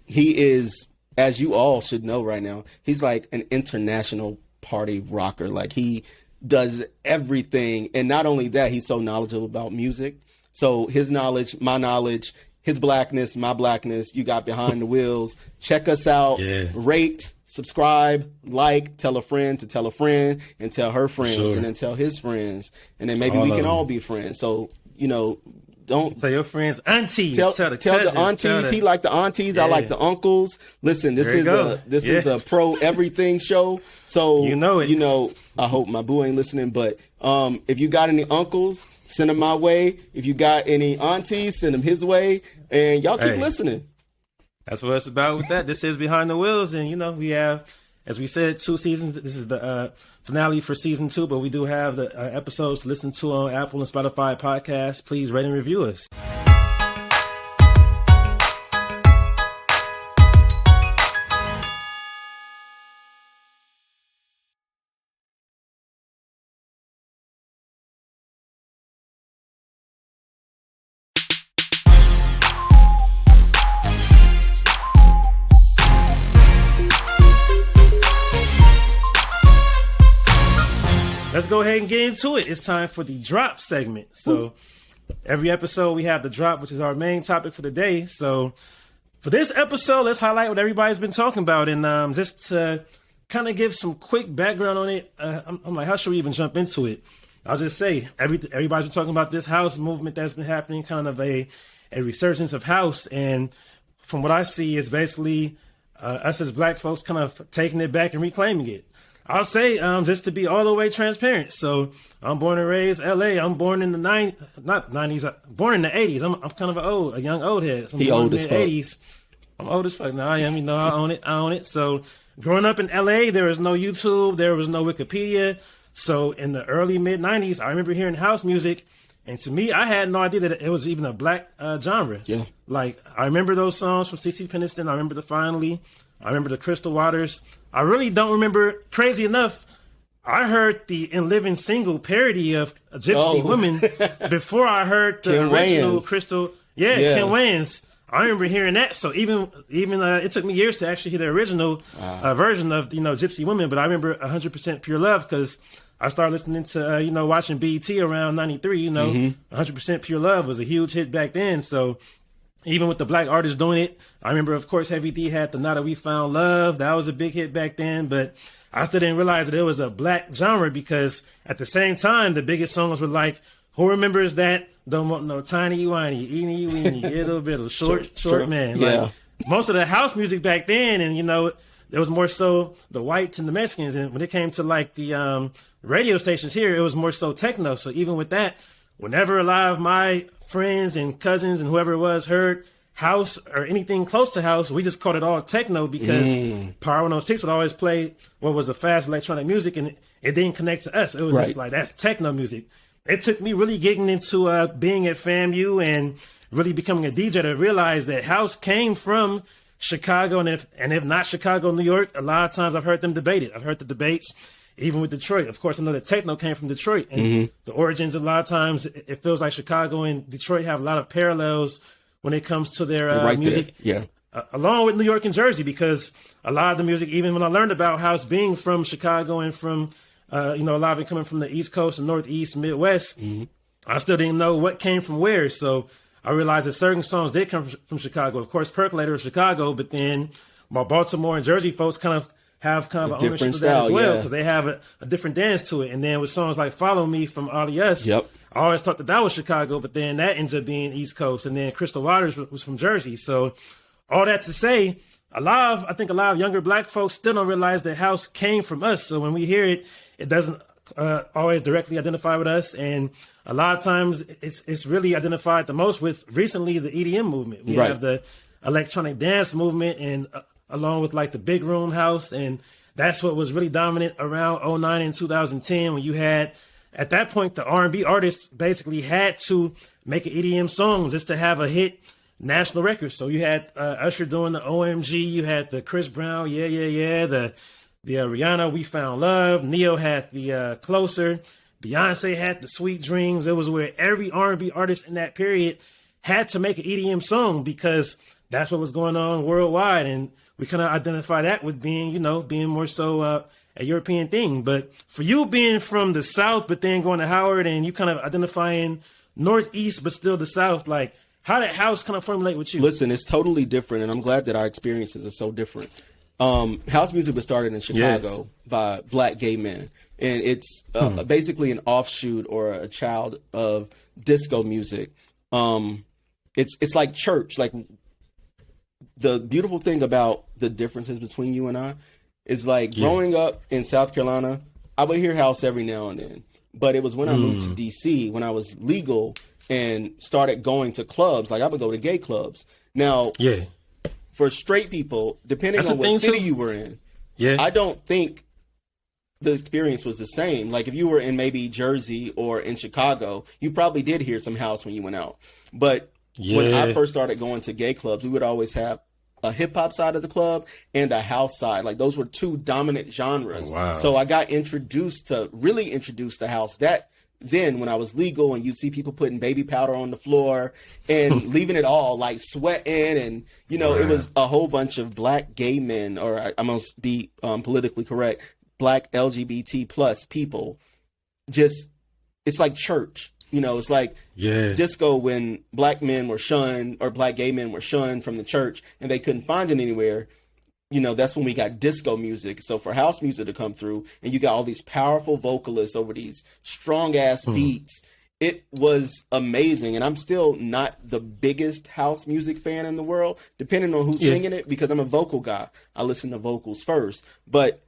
He is, as you all should know right now, he's like an international party rocker. Like, he does everything. And not only that, he's so knowledgeable about music. So his knowledge, my knowledge, his blackness, my blackness, you got Behind the Wheels. Check us out. Rate, subscribe, like, tell a friend to tell a friend, and tell her friends, and then tell his friends. And then maybe we can all be friends. So, don't tell your friends, aunties. Tell the aunties. He like the aunties. I like the uncles. Listen, this is a pro everything show. So I hope my boo ain't listening. But if you got any uncles, send them my way. If you got any aunties, send them his way. And y'all keep listening. That's what it's about with that. This is Behind the Wheels, and we have, as we said, 2 seasons. This is the finale for season 2, but we do have the episodes to listen to on Apple and Spotify podcasts. Please rate and review us. Let's go ahead and get into it. It's time for the drop segment. So every episode we have the drop, which is our main topic for the day. So for this episode, let's highlight what everybody's been talking about. And just to kind of give some quick background on it, I'm like, how should we even jump into it? I'll just say, everybody's been talking about this house movement that's been happening, kind of a resurgence of house. And from what I see, it's basically us as black folks kind of taking it back and reclaiming it. I'll say, just to be all the way transparent. So I'm born and raised LA. I'm born in the not 90s, born in the 80s. I'm kind of a young old head. So I'm old as fuck. 80s. I'm old as fuck. Now I am, I own it. So growing up in LA, there was no YouTube. There was no Wikipedia. So in the early mid 90s, I remember hearing house music. And to me, I had no idea that it was even a black genre. Yeah. Like, I remember those songs from C.C. Peniston. I remember the Finally. I remember the Crystal Waters. I really don't remember. Crazy enough, I heard the In Living Single parody of a Gypsy Woman before I heard the original Crystal. Yeah, Ken Wayans. I remember hearing that. So even it took me years to actually hear the original version of Gypsy Woman. But I remember 100% Pure Love because I started listening to watching BET around '93. 100% Pure Love was a huge hit back then. So even with the black artists doing it, I remember, of course, Heavy D had the Now That We Found Love. That was a big hit back then, but I still didn't realize that it was a black genre because at the same time, the biggest songs were like, Who Remembers That? Don't Want No Tiny Whiny, Eeny Weeny, Ittle Bittle, Short Man. Yeah. Like, most of the house music back then, and there was more so the whites and the Mexicans, and when it came to like the radio stations here, it was more so techno. So even with that, whenever a lot of my friends and cousins and whoever it was heard house or anything close to house, we just called it all techno because Power 106 would always play what was the fast electronic music, and it didn't connect to us. It was just like, that's techno music. It took me really getting into being at FAMU and really becoming a DJ to realize that house came from Chicago, and if not Chicago, New York, a lot of times I've heard them debate it. I've heard the debates. Even with Detroit, of course, I know that techno came from Detroit, and the origins, a lot of times, it feels like Chicago and Detroit have a lot of parallels when it comes to their music. Along with New York and Jersey, because a lot of the music, even when I learned about house being from Chicago and from, a lot of it coming from the East Coast and Northeast, Midwest, I still didn't know what came from where. So I realized that certain songs did come from Chicago. Of course, Percolator is Chicago, but then my Baltimore and Jersey folks kind of have kind of a an ownership different of that style, as well, yeah. because they have a different dance to it. And then with songs like Follow Me from Alias, Yep. I always thought that was Chicago, but then that ends up being East Coast. And then Crystal Waters was from Jersey. So all that to say, I think a lot of younger black folks still don't realize that house came from us. So when we hear it, it doesn't always directly identify with us. And a lot of times it's really identified the most with recently the EDM movement. We have the electronic dance movement, and along with like the big room house. And that's what was really dominant around 2009 and 2010, when you had, at that point, the R&B artists basically had to make an EDM song just to have a hit national record. So you had Usher doing the OMG, you had the Chris Brown, the Rihanna, We Found Love, Neo had the Closer, Beyonce had the Sweet Dreams. It was where every R&B artist in that period had to make an EDM song, because that's what was going on worldwide. And we kind of identify that with being more so a European thing. But for you being from the South, but then going to Howard, and you kind of identifying Northeast, but still the South, like, how did house kind of formulate with you? Listen, it's totally different, and I'm glad that our experiences are so different. House music was started in Chicago by black gay men, and it's basically an offshoot or a child of disco music. It's like church. Like, the beautiful thing about the differences between you and I is, like, growing up in South Carolina, I would hear house every now and then. But it was when I moved to D.C., when I was legal and started going to clubs. Like, I would go to gay clubs. Now, for straight people, depending on what city you were in, I don't think the experience was the same. Like, if you were in maybe Jersey or in Chicago, you probably did hear some house when you went out. But when I first started going to gay clubs, we would always have a hip hop side of the club and a house side. Like, those were two dominant genres. Oh, wow. So I got introduced to house then when I was legal, and you'd see people putting baby powder on the floor and leaving it all, like, sweating. And, it was a whole bunch of black gay men, or I'm going to be politically correct, black LGBT plus people. Just, it's like church. It's like disco when black men were shunned, or black gay men were shunned from the church and they couldn't find it anywhere. That's when we got disco music. So for house music to come through, and you got all these powerful vocalists over these strong ass beats, it was amazing. And I'm still not the biggest house music fan in the world, depending on who's singing it, because I'm a vocal guy. I listen to vocals first. But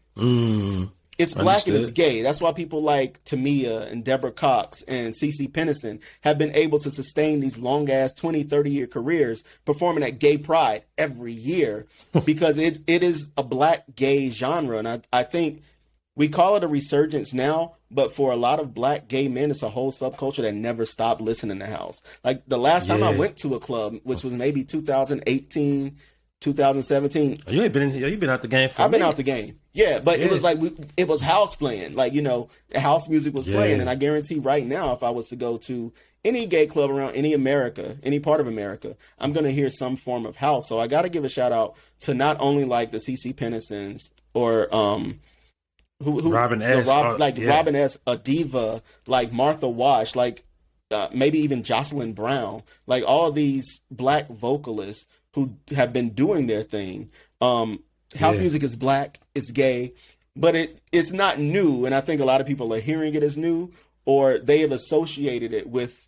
it's black and it's gay. That's why people like Tamia and Deborah Cox and CeCe Peniston have been able to sustain these long-ass 20, 30-year careers performing at Gay Pride every year, because it is a black gay genre. And I think we call it a resurgence now, but for a lot of black gay men, it's a whole subculture that never stopped listening to house. Like, the last time I went to a club, which was maybe 2018, 2017. You ain't been in here. You've been out the game for I've been out the game. Yeah, but it was like, it was house playing. Like, house music was playing. And I guarantee right now, if I was to go to any gay club around any part of America, I'm going to hear some form of house. So I got to give a shout out to not only like the CeCe Penistons or Robin S. Robin S., a diva, like Martha Wash, like maybe even Jocelyn Brown, like all of these black vocalists who have been doing their thing. House music is black, it's gay, but it's not new. And I think a lot of people are hearing it as new, or they have associated it with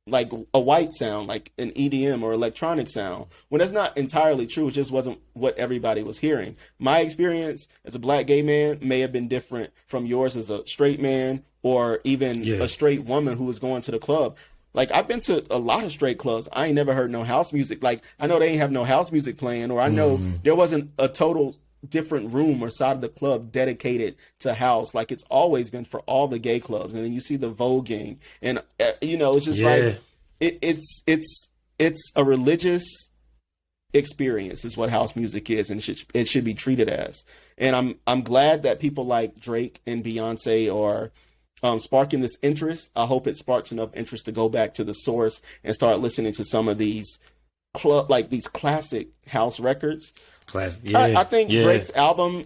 like a white sound, like an EDM or electronic sound, when that's not entirely true. It just wasn't what everybody was hearing. My experience as a black gay man may have been different from yours as a straight man, or even a straight woman who was going to the club. Like, I've been to a lot of straight clubs. I ain't never heard no house music. Like, I know they ain't have no house music playing, or I know there wasn't a total different room or side of the club dedicated to house. Like, it's always been for all the gay clubs. And then you see the voguing, and it's just like it's a religious experience is what house music is, and it should be treated as. And I'm glad that people like Drake and Beyonce are sparking this interest. I hope it sparks enough interest to go back to the source and start listening to some of these these classic house records. Classic. I think Drake's album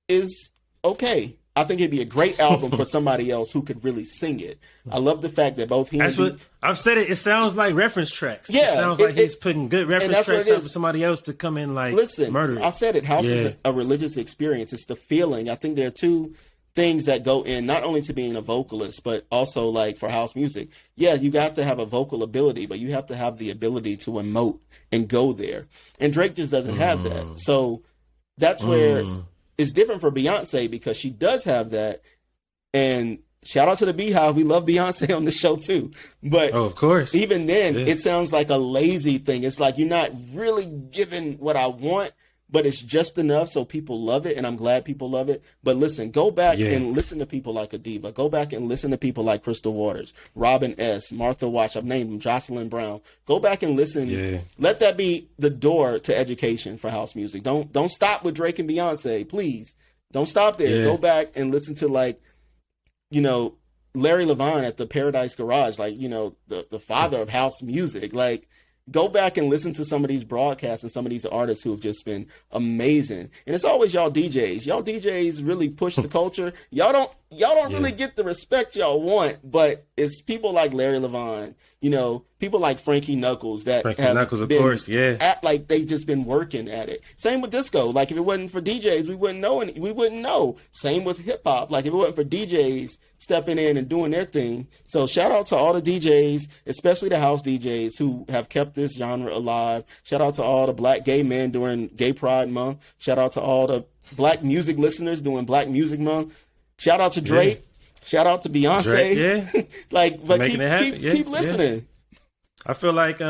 is okay. I think it'd be a great album for somebody else who could really sing it. I love the fact that both he That's and what I've said. It sounds like reference tracks. Yeah, it sounds like he's putting good reference tracks out for somebody else to come in like murder it. I said it. House is a religious experience. It's the feeling. I think there are two things that go in not only to being a vocalist, but also like for house music. Yeah, you got to have a vocal ability, but you have to have the ability to emote and go there. And Drake just doesn't have that. So that's where it's different for Beyonce, because she does have that. And shout out to the Beehive. We love Beyonce on the show too. But of course, even then, it sounds like a lazy thing. It's like you're not really giving what I want, but it's just enough so people love it, and I'm glad people love it. But listen, go back and listen to people like Adiva. Go back and listen to people like Crystal Waters, Robin S., Martha Wash, I've named them, Jocelyn Brown. Go back and listen. Yeah. Let that be the door to education for house music. Don't stop with Drake and Beyonce, please. Don't stop there. Yeah. Go back and listen to, like, you know, Larry Levine at the Paradise Garage, like, you know, the father of house music. Like, go back and listen to some of these broadcasts and some of these artists who have just been amazing. And it's always y'all DJs. Y'all DJs really push the culture. Y'all don't really get the respect y'all want, but it's people like Larry Levine, you know, people like Frankie Knuckles that act like they just been working at it. Same with disco. Like, if it wasn't for DJs, we wouldn't know. Same with hip hop. Like, if it wasn't for DJs stepping in and doing their thing. So shout out to all the DJs, especially the house DJs who have kept this genre alive. Shout out to all the black gay men during Gay Pride Month. Shout out to all the black music listeners doing Black Music Month. Shout out to Drake. Yeah. Shout out to Beyonce. Drake, like, but keep listening. Yeah. I feel like,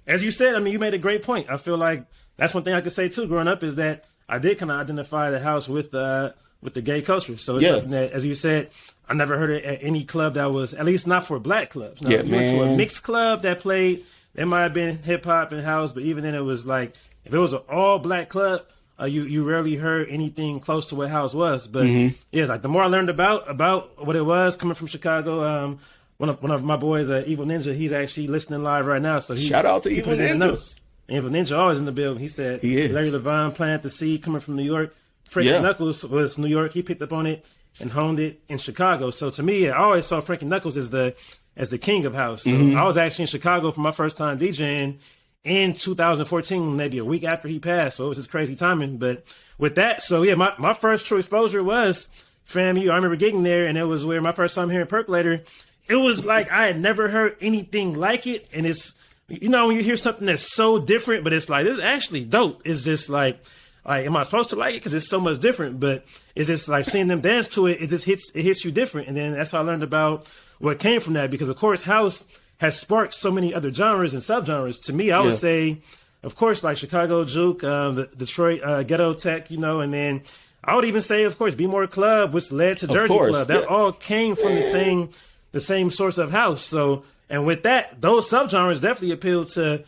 as you said, I mean, you made a great point. I feel like that's one thing I could say too, growing up, is that I did kind of identify the house with the gay culture. So it's something that, as you said, I never heard it at any club that was, at least not for black clubs. Now, if you went to a mixed club that played, it might have been hip hop and house, but even then it was like, if it was an all black club, you rarely heard anything close to what house was. But yeah, like the more I learned about what it was, coming from Chicago, one of my boys, Evil Ninja, he's actually listening live right now. So shout out to Evil Ninja. Evil Ninja always in the building. He said Larry Levine, Plant the Seed, coming from New York. Frankie Knuckles was New York. He picked up on it and honed it in Chicago. So to me, I always saw Frankie Knuckles as the king of house. So I was actually in Chicago for my first time DJing in 2014, maybe a week after he passed. So it was just crazy timing. But with that, so yeah, my first true exposure was FAMU. I remember gigging there, and it was where my first time hearing Percolator. It was like I had never heard anything like it. And it's, you know, when you hear something that's so different, but it's like, this is actually dope. It's just like, am I supposed to like it? Because it's so much different. But it's just like seeing them dance to it, it just hits you different. And then that's how I learned about what came from that. Because, of course, house has sparked so many other genres and subgenres. To me, I would say, of course, like Chicago Juke, the Detroit Ghetto Tech, you know, and then I would even say, of course, Be More Club, which led to Jersey Club. That all came from the same source of house. So, and with that, those subgenres definitely appealed to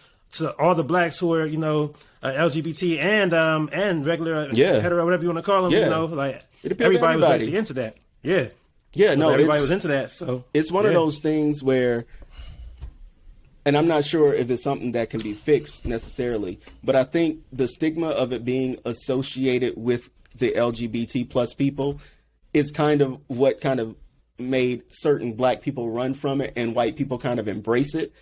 all the blacks who are, you know, LGBT and regular hetero, whatever you want to call them. You know, like everybody was basically into that. Everybody was into that. So it's one of those things where, and I'm not sure if it's something that can be fixed necessarily, but I think the stigma of it being associated with the LGBT plus people is kind of what kind of made certain black people run from it and white people kind of embrace it.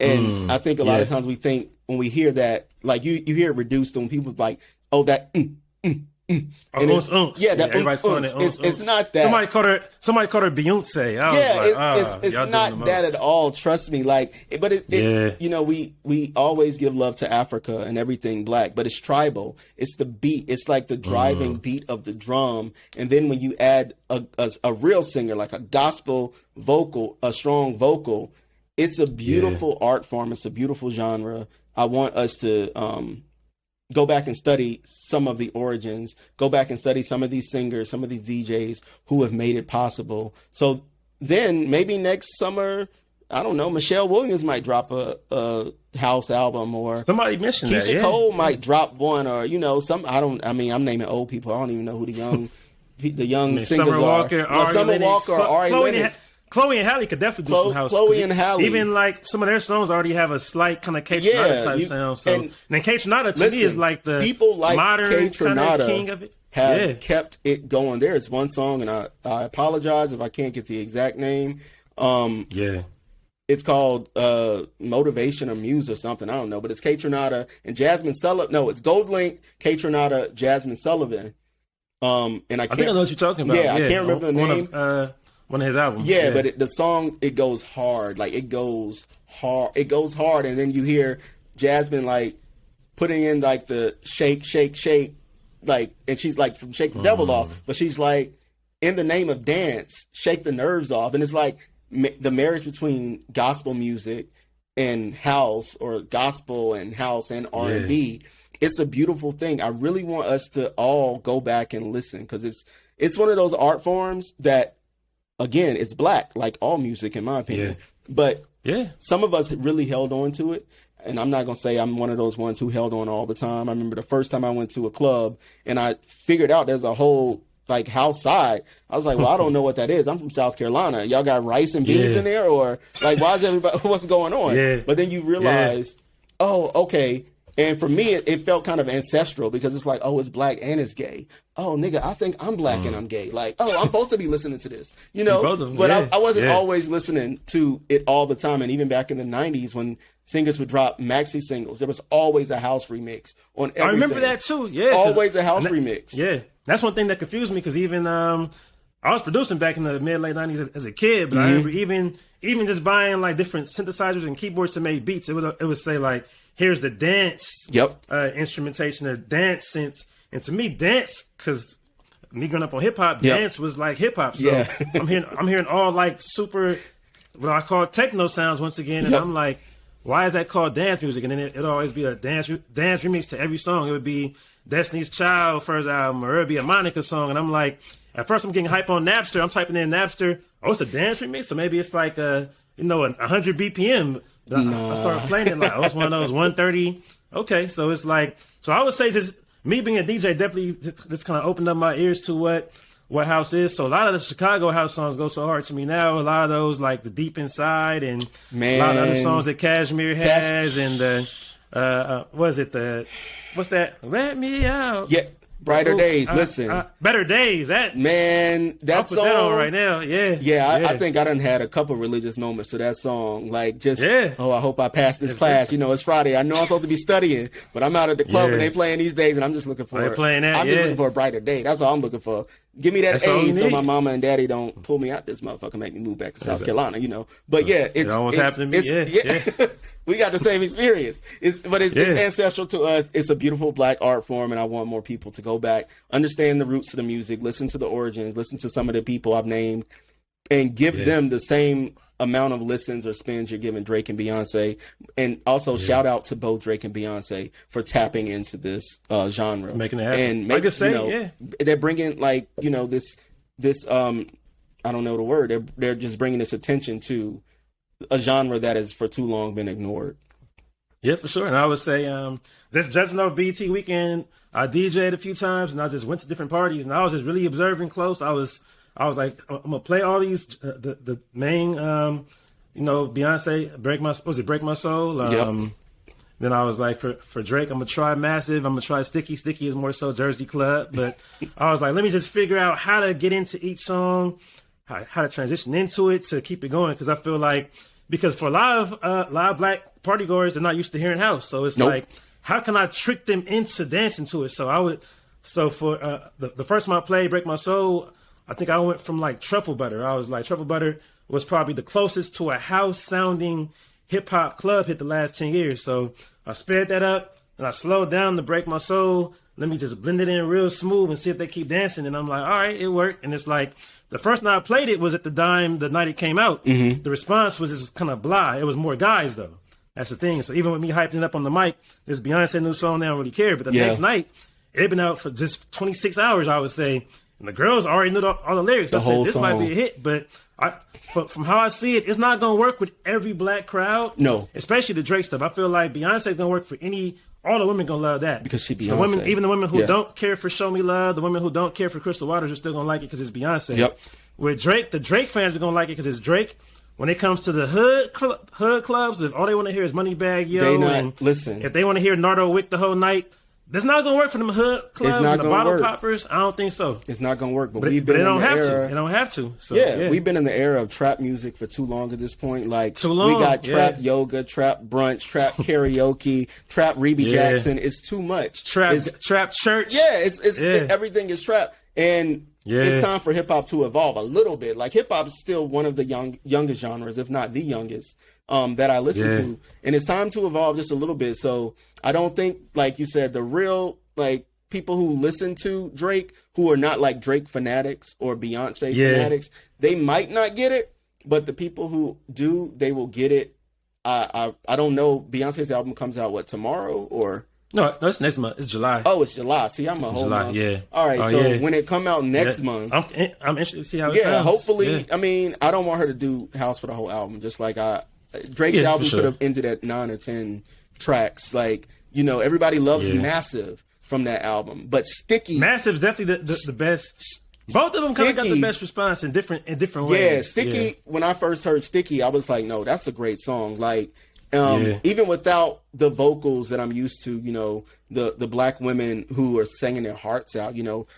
And I think a lot of times we think when we hear that, like you hear it reduced when people like, oh, that everybody's calling it. It's not that. Somebody called her Beyoncé. It's not that at all. Trust me. Like, but it you know, we always give love to Africa and everything black, but it's tribal. It's the beat. It's like the driving beat of the drum, and then when you add a real singer, like a gospel vocal, a strong vocal, it's a beautiful art form. It's a beautiful genre. I want us to go back and study some of the origins, go back and study some of these singers, some of these DJs who have made it possible. So then maybe next summer, I don't know, Michelle Williams might drop a house album, or somebody mentioned Keisha Cole might drop one, or, you know, I'm naming old people. I don't even know who the young singers Summer Walker, are. Summer Walker, Ari Lennox. Chloe and Halle could definitely do some house. Chloe and Halle. Even like some of their songs already have a slight kind of Kaytranada type sound. So and then Kaytranada to me is like the people like modern kind of king of it. Have kept it going. There is one song, and I apologize if I can't get the exact name. It's called Motivation or Muse or something. I don't know, but it's Kaytranada and Jasmine Sullivan. No, it's Gold Link, Kaytranada, Jasmine Sullivan. And I think I know what you're talking about. Yeah, I can't remember the name. One of his albums. Yeah, but the song, it goes hard. Like, it goes hard. It goes hard, and then you hear Jasmine, like, putting in, like, the shake, shake, shake, like, and she's, like, from Shake the Devil Off, but she's, like, in the name of dance, shake the nerves off. And it's, like, the marriage between gospel music and house, or gospel and house and R&B, it's a beautiful thing. I really want us to all go back and listen, because it's one of those art forms that, again, it's black, like all music, in my opinion. But some of us really held on to it. And I'm not going to say I'm one of those ones who held on all the time. I remember the first time I went to a club and I figured out there's a whole like house side. I was like, well, I don't know what that is. I'm from South Carolina. Y'all got rice and beans in there? Or like, why is everybody, what's going on? But then you realize, oh, okay. And for me, it felt kind of ancestral, because it's like, oh, it's black and it's gay. Oh, nigga, I think I'm black and I'm gay. Like, oh, I'm supposed to be listening to this, you know? But I wasn't always listening to it all the time. And even back in the 90s, when singers would drop maxi singles, there was always a house remix on everything. I remember that too. Always a house remix. That's one thing that confused me, because even I was producing back in the mid-late 90s as a kid, but I remember even just buying like different synthesizers and keyboards to make beats. It would say like, here's the dance instrumentation or dance synths. And to me, dance, because me growing up on hip hop, dance was like hip hop. So I'm hearing all like super, what I call techno sounds once again. And I'm like, why is that called dance music? And then it'll always be a dance remix to every song. It would be Destiny's Child first album, or it would be a Monica song. And I'm like, at first I'm getting hype on Napster. I'm typing in Napster. Oh, it's a dance remix? So maybe it's like, 100 BPM. I started playing it like, it's one of those 130. Okay, so it's like, so I would say just me being a DJ definitely just kind of opened up my ears to what house is. So a lot of the Chicago house songs go so hard to me now. A lot of those like the Deep Inside and a lot of other songs that Cashmere has and what's that? Let Me Out. Yeah. Brighter Days. Listen, Better Days. That song that right now. I think I done had a couple religious moments to that song. Like just, oh, I hope I pass this class. You know, it's Friday. I know I'm supposed to be studying, but I'm out at the club and they playing these days, and I'm just looking for. They're playing that. I'm just looking for a brighter day. That's all I'm looking for. Give me that A, so my mama and daddy don't pull me out this motherfucker, make me move back to South Carolina. You know, but it's almost happened to me. We got the same experience. It's ancestral to us. It's a beautiful black art form, and I want more people to go back, understand the roots of the music, listen to the origins, listen to some of the people I've named, and give them the same amount of listens or spins you're giving Drake and Beyonce. And also shout out to both Drake and Beyonce for tapping into this genre, making it happen. And they're bringing like this I don't know the word. They're just bringing this attention to a genre that has for too long been ignored. Yeah, for sure. And I would say, just judging off BET weekend, I DJ'd a few times and I just went to different parties and I was just really observing close. I was like, I'm gonna play all these the main Beyonce Break My Soul. Then I was like, for Drake, I'm gonna try Massive. I'm gonna try Sticky. Sticky is more so Jersey Club, but I was like, let me just figure out how to get into each song, how to transition into it to keep it going, because I feel like for a lot of black party goers, they're not used to hearing house, so it's like, how can I trick them into dancing to it? So for the first time I played Break My Soul, I think I went from like Truffle Butter. I was like, Truffle Butter was probably the closest to a house sounding hip hop club hit the last 10 years. So I sped that up and I slowed down to Break My Soul. Let me just blend it in real smooth and see if they keep dancing. And I'm like, all right, it worked. And it's like, the first night I played it was at the Dime the night it came out. The response was just kind of blah. It was more guys though. That's the thing. So even with me hyping it up on the mic, this Beyonce new song, they don't really care. But the next night, it had been out for just 26 hours, I would say. And the girls already knew all the lyrics. I said, this might be a hit. But from how I see it, it's not going to work with every black crowd. No. Especially the Drake stuff. I feel like Beyonce's going to work for all the women going to love that. Because she Beyonce. So even the women who don't care for Show Me Love, the women who don't care for Crystal Waters are still going to like it because it's Beyonce. Yep. with Drake, the Drake fans are gonna like it because it's Drake. When it comes to the hood clubs, if all they want to hear is Moneybag Yo, listen. If they want to hear Nardo Wick the whole night, that's not gonna work for them hood clubs and the bottle poppers. I don't think so. It's not gonna work. But we've been in the era. They don't have to. So, yeah, we've been in the era of trap music for too long at this point. Like too long. We got trap yoga, trap brunch, trap karaoke, trap Reby Jackson. It's too much. Trap church. Yeah, it's everything is trap. And it's time for hip hop to evolve a little bit. Like hip hop is still one of the youngest genres, if not the youngest, that I listen to. And it's time to evolve just a little bit. So I don't think, like you said, the real like people who listen to Drake, who are not like Drake fanatics or Beyonce fanatics, they might not get it. But the people who do, they will get it. I don't know. Beyonce's album comes out tomorrow or? No, it's next month. It's July. Oh, it's July. See, I'm a whole month. Yeah. All right. When it come out next month, I'm interested to see how it sounds. Yeah, hopefully. I mean, I don't want her to do house for the whole album. Just like Drake's album could have ended at 9 or 10 tracks. Like, everybody loves Massive from that album, but Sticky. Massive's definitely the best. Both of them kind of got the best response in different ways. Yeah, Sticky. When I first heard Sticky, I was like, no, that's a great song. Like. Even without the vocals that I'm used to, the black women who are singing their hearts out,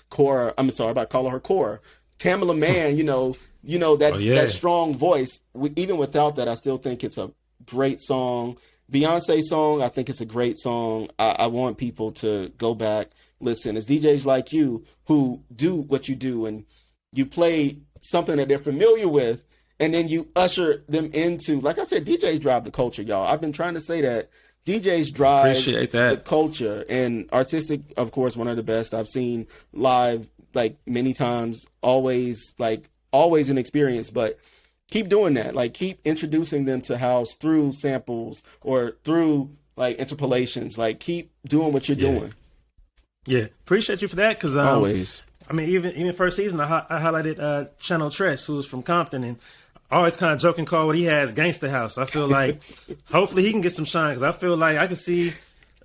Cora, I'm sorry, about calling her Cora, Tamala Mann, that strong voice. Even without that, I still think it's a great song. Beyonce song, I think it's a great song. I want people to go back, listen. It's DJs like you who do what you do and you play something that they're familiar with. And then you usher them into, like I said, DJs drive the culture, y'all. I've been trying to say that. DJs drive the culture. And R-Tistic, of course, one of the best I've seen live, like, many times. Always an experience. But keep doing that. Like, keep introducing them to house through samples or through, like, interpolations. Like, keep doing what you're doing. Yeah. Appreciate you for that. Because always. I mean, even first season, I highlighted Channel Tress, who's from Compton, and always kind of joking call what he has Gangsta House. I feel like hopefully he can get some shine because I feel like I could see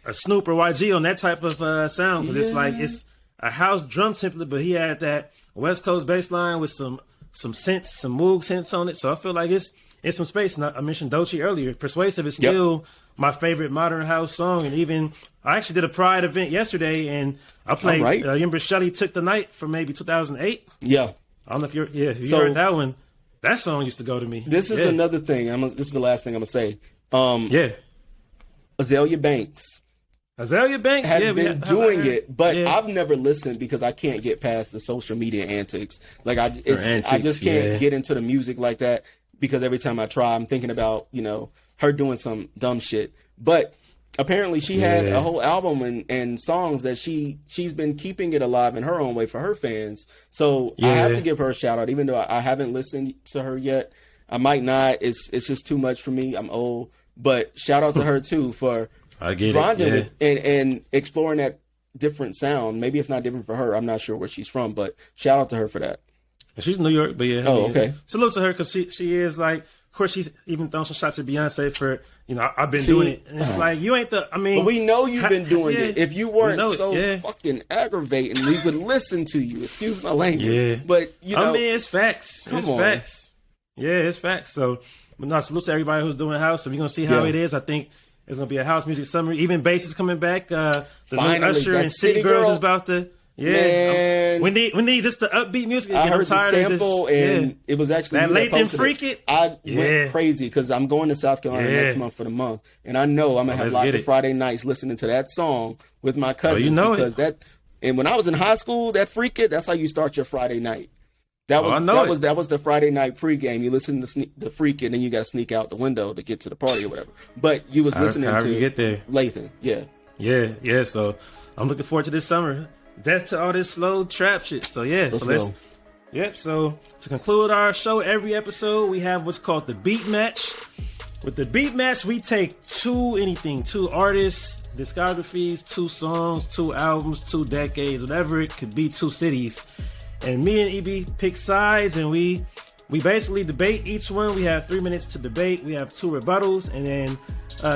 a Snoop or YG on that type of sound because it's a house drum template, but he had that West Coast bass line with some synths, some Moog synths on it. So I feel like it's some space. And I mentioned Doechii earlier. Persuasive is still my favorite modern house song, and even I actually did a Pride event yesterday, and I played. Remember Shelly Took the Night from maybe 2008. Yeah, I don't know if you heard that one. That song used to go to me. This is another thing. This is the last thing I'm gonna say. Azalea Banks. Has been doing it, but I've never listened because I can't get past the social media antics. Like I just can't get into the music like that because every time I try, I'm thinking about her doing some dumb shit. But apparently, she had a whole album and songs that she's been keeping it alive in her own way for her fans. So I have to give her a shout out, even though I haven't listened to her yet. I might not. It's just too much for me. I'm old, but shout out to her too for grinding and exploring that different sound. Maybe it's not different for her. I'm not sure where she's from, but shout out to her for that. She's in New York, but okay. Salute to her because she is like. Of course, she's even thrown some shots at Beyonce for, I've been doing it. And it's like, you ain't but we know you've been doing it. If you weren't fucking aggravating, we would listen to you. Excuse my language. Yeah. But, it's facts. Facts. Yeah, it's facts. So, but no, salute to everybody who's doing house. So we're going to see how it is. I think it's going to be a house music summer. Even bass is coming back. The Finally, new Usher and City Girls is about to... Yeah, we need just the upbeat music. I heard the sample, and it was actually that late and freak it. I went crazy because I'm going to South Carolina next month for the month, and I know I'm gonna have lots of Friday nights listening to that song with my cousins because And when I was in high school, that freak it, that's how you start your Friday night. That was the Friday night pregame. You listen to the freak it, and then you got to sneak out the window to get to the party or whatever. But you was listening to you get there. Lathan, yeah. So I'm looking forward to this summer. Death to all this slow trap shit. So let's go. So to conclude our show, every episode we have what's called the beat match. With the beat match, we take two artists, discographies, 2 songs, 2 albums, 2 decades, whatever it could be, 2 cities. And me and EB pick sides, and we basically debate each one. We have 3 minutes to debate. We have 2 rebuttals, and then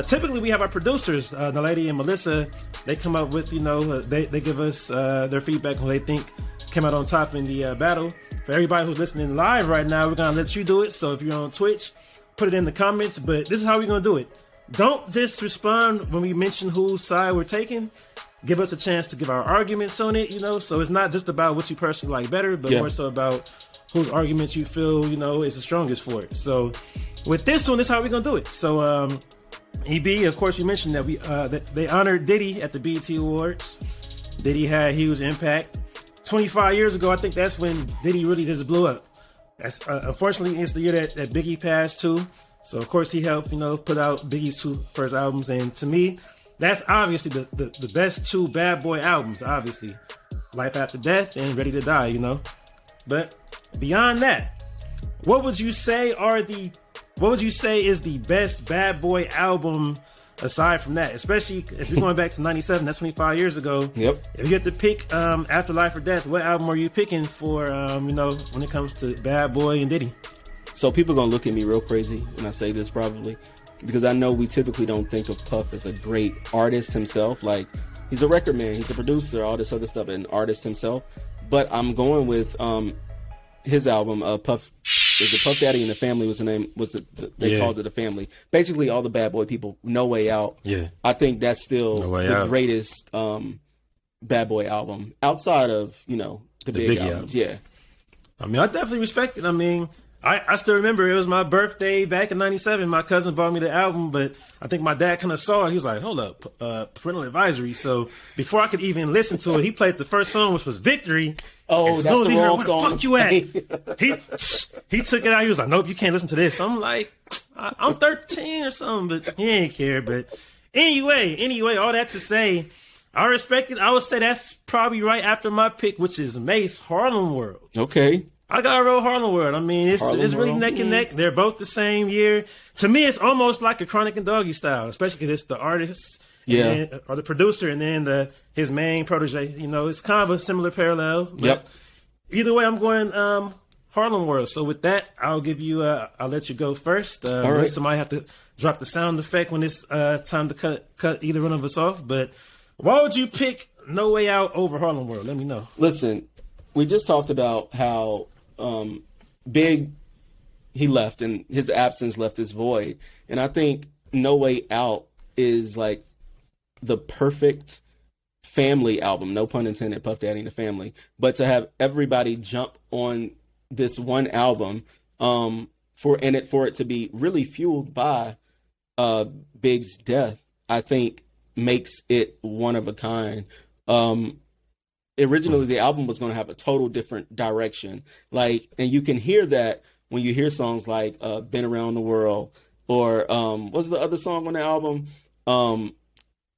typically we have our producers, Naledi and Melisa. They come up with, they give us their feedback on who they think came out on top in the battle. for everybody who's listening live right now, we're going to let you do it. So if you're on Twitch, put it in the comments. But this is how we're going to do it. Don't just respond when we mention whose side we're taking. Give us a chance to give our arguments on it, So it's not just about what you personally like better, but more so about whose arguments you feel, is the strongest for it. So with this one, this is how we're going to do it. So, EB, of course, you mentioned that that they honored Diddy at the BET Awards. Diddy had a huge impact. 25 years ago, I think that's when Diddy really just blew up. That's unfortunately, it's the year that Biggie passed too. So, of course, he helped, put out Biggie's two first albums. And to me, that's obviously the best two Bad Boy albums, obviously. Life After Death and Ready to Die, But beyond that, what would you say is the best Bad Boy album aside from that? Especially if you're going back to 97, that's 25 years ago. Yep. If you have to pick after Life or Death, what album are you picking for, when it comes to Bad Boy and Diddy? So people are going to look at me real crazy when I say this probably, because I know we typically don't think of Puff as a great artist himself. Like, he's a record man, he's a producer, all this other stuff, an artist himself. But I'm going with his album, Puff. Is it Puff Daddy and the Family was the name? They called it The Family. Basically, all the Bad Boy people. No Way Out. Yeah, I think that's still the greatest Bad Boy album outside of the big albums. Yeah, I mean, I definitely respect it. I mean, I still remember it was my birthday back in 97. My cousin bought me the album, but I think my dad kind of saw it. He was like, hold up, parental advisory. So before I could even listen to it, he played the first song, which was Victory. Oh, that's the wrong song. Where the fuck you at? He took it out. He was like, nope, you can't listen to this. I'm like, I'm 13 or something, but he ain't care. But anyway, all that to say, I respect it. I would say that's probably right after my pick, which is Mase, Harlem World. Okay. I got to roll Harlem World. I mean, it's really neck and neck. They're both the same year. To me, it's almost like a Chronic and Doggy style, especially because it's the artist or the producer and then his main protege. It's kind of a similar parallel. But either way, I'm going Harlem World. So with that, I'll give you. I'll let you go first. All right. Somebody have to drop the sound effect when it's time to cut either one of us off. But why would you pick No Way Out over Harlem World? Let me know. Listen, we just talked about how Big, he left, and his absence left this void. And I think No Way Out is like the perfect family album, no pun intended, Puff Daddy and the Family. But to have everybody jump on this one album, for it to be really fueled by Big's death, I think makes it one of a kind. Originally, the album was going to have a total different direction. And you can hear that when you hear songs like Been Around the World, or what was the other song on the album?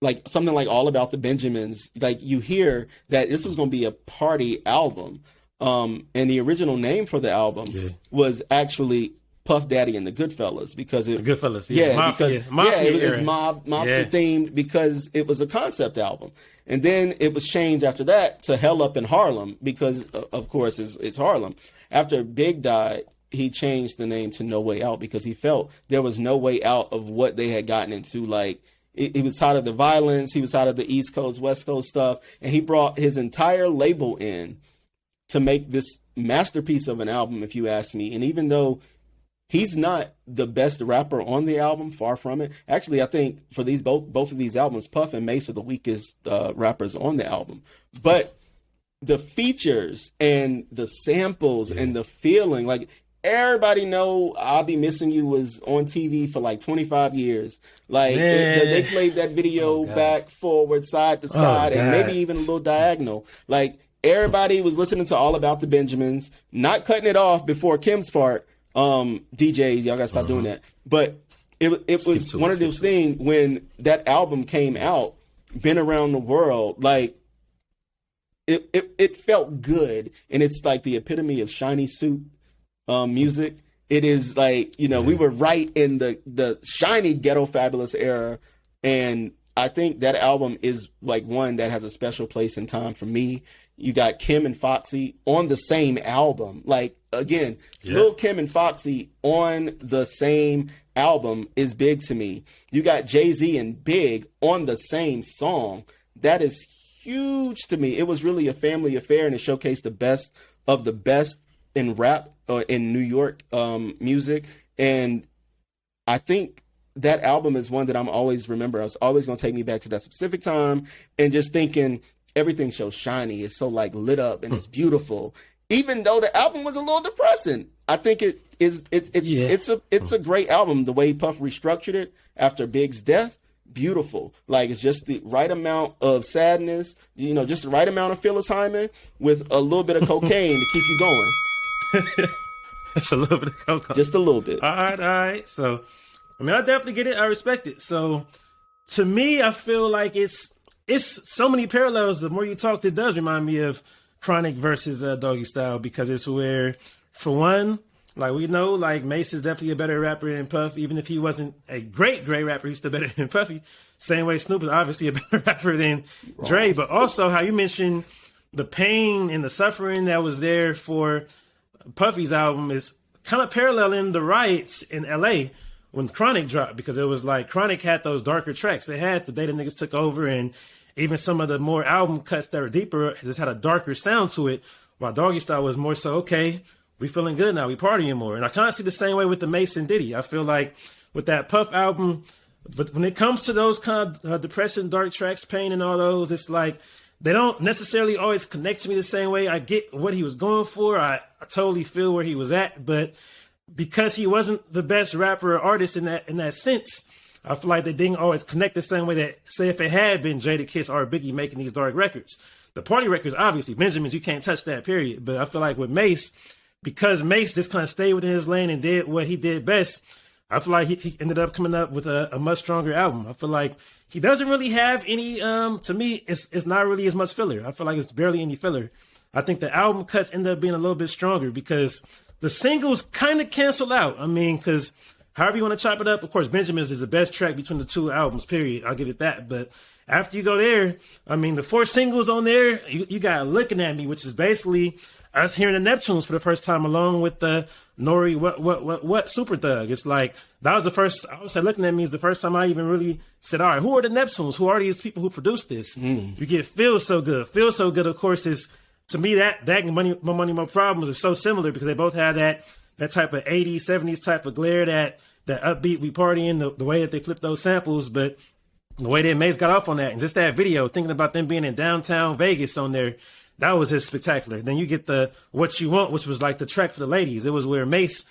Like something like All About the Benjamins. Like, you hear that this was going to be a party album. And the original name for the album was actually Puff Daddy and the Goodfellas, because it Goodfellas, it was mobster themed, because it was a concept album. And then it was changed after that to Hell Up in Harlem, because of course it's Harlem. After Big died, he changed the name to No Way Out, because he felt there was no way out of what they had gotten into. Like, he was tired of the violence, he was tired of the East Coast, West Coast stuff, and he brought his entire label in to make this masterpiece of an album, if you ask me. And even though he's not the best rapper on the album, far from it. Actually, I think for these both of these albums, Puff and Mase are the weakest rappers on the album. But the features and the samples and the feeling, like, everybody know I'll Be Missing You was on TV for like 25 years. Like, they played that video back, forward, side to side, and maybe even a little diagonal. Like, everybody was listening to All About the Benjamins, not cutting it off before Kim's part. DJs, y'all gotta stop doing that. But it was one of those things when that album came out, Been Around the World, like it felt good, and it's like the epitome of shiny suit music. It is like, we were right in the shiny Ghetto Fabulous era, and I think that album is like one that has a special place in time for me. You got Kim and Foxy on the same album. Like, again, Lil' Kim and Foxy on the same album is big to me. You got Jay-Z and Big on the same song. That is huge to me. It was really a family affair, and it showcased the best of the best rap or in New York music. And I think that album is one that I'm always remember. It's always going to take me back to that specific time and just thinking everything's so shiny. It's so like lit up and it's beautiful. Even though the album was a little depressing, I think it's a great album. The way Puff restructured it after Big's death, beautiful. Like it's just the right amount of sadness, just the right amount of Phyllis Hyman with a little bit of cocaine to keep you going. That's a little bit of cocaine. Just a little bit. All right. So, I mean, I definitely get it. I respect it. So, to me, I feel like it's so many parallels. The more you talk, it does remind me of Chronic versus Doggy Style, because it's where, for one, like we know, like Mase is definitely a better rapper than Puff. Even if he wasn't a great rapper, he's still better than Puffy. Same way Snoop is obviously a better rapper than Dre. But also how you mentioned the pain and the suffering that was there for Puffy's album is kind of paralleling the riots in LA when Chronic dropped, because it was like Chronic had those darker tracks. They had the day the niggas took over, and even some of the more album cuts that were deeper just had a darker sound to it, while Doggy Style was more so, okay, we feeling good now, we partying more. And I kind of see the same way with the Mase and Diddy. I feel like with that Puff album, but when it comes to those kind of depressing, dark tracks, pain and all those, it's like they don't necessarily always connect to me the same way. I get what he was going for. I totally feel where he was at, but because he wasn't the best rapper or artist in that sense, I feel like they didn't always connect the same way that, say, if it had been Jadakiss or Biggie making these dark records. The party records, obviously, Benjamin's, you can't touch that, period. But I feel like with Mase, because Mase just kind of stayed within his lane and did what he did best, I feel like he ended up coming up with a much stronger album. I feel like he doesn't really have any, to me, it's not really as much filler. I feel like it's barely any filler. I think the album cuts end up being a little bit stronger because the singles kind of cancel out. I mean, because however you want to chop it up, of course, Benjamin's is the best track between the two albums, period. I'll give it that. But after you go there, I mean, the 4 singles on there, you got Looking At Me, which is basically us hearing the Neptunes for the first time, along with the Nori, what, Super Thug. It's like, that was the first, I would say Looking At Me is the first time I even really said, all right, who are the Neptunes? Who are these people who produced this? You get Feel So Good. Feel So Good, of course, is, to me, that and Money, More Problems are so similar because they both have that type of 80s, 70s type of glare, that upbeat, we partying, the way that they flip those samples, but the way that Mase got off on that, and just that video, thinking about them being in downtown Vegas on there, that was just spectacular. Then you get the What You Want, which was like the track for the ladies. It was where Mase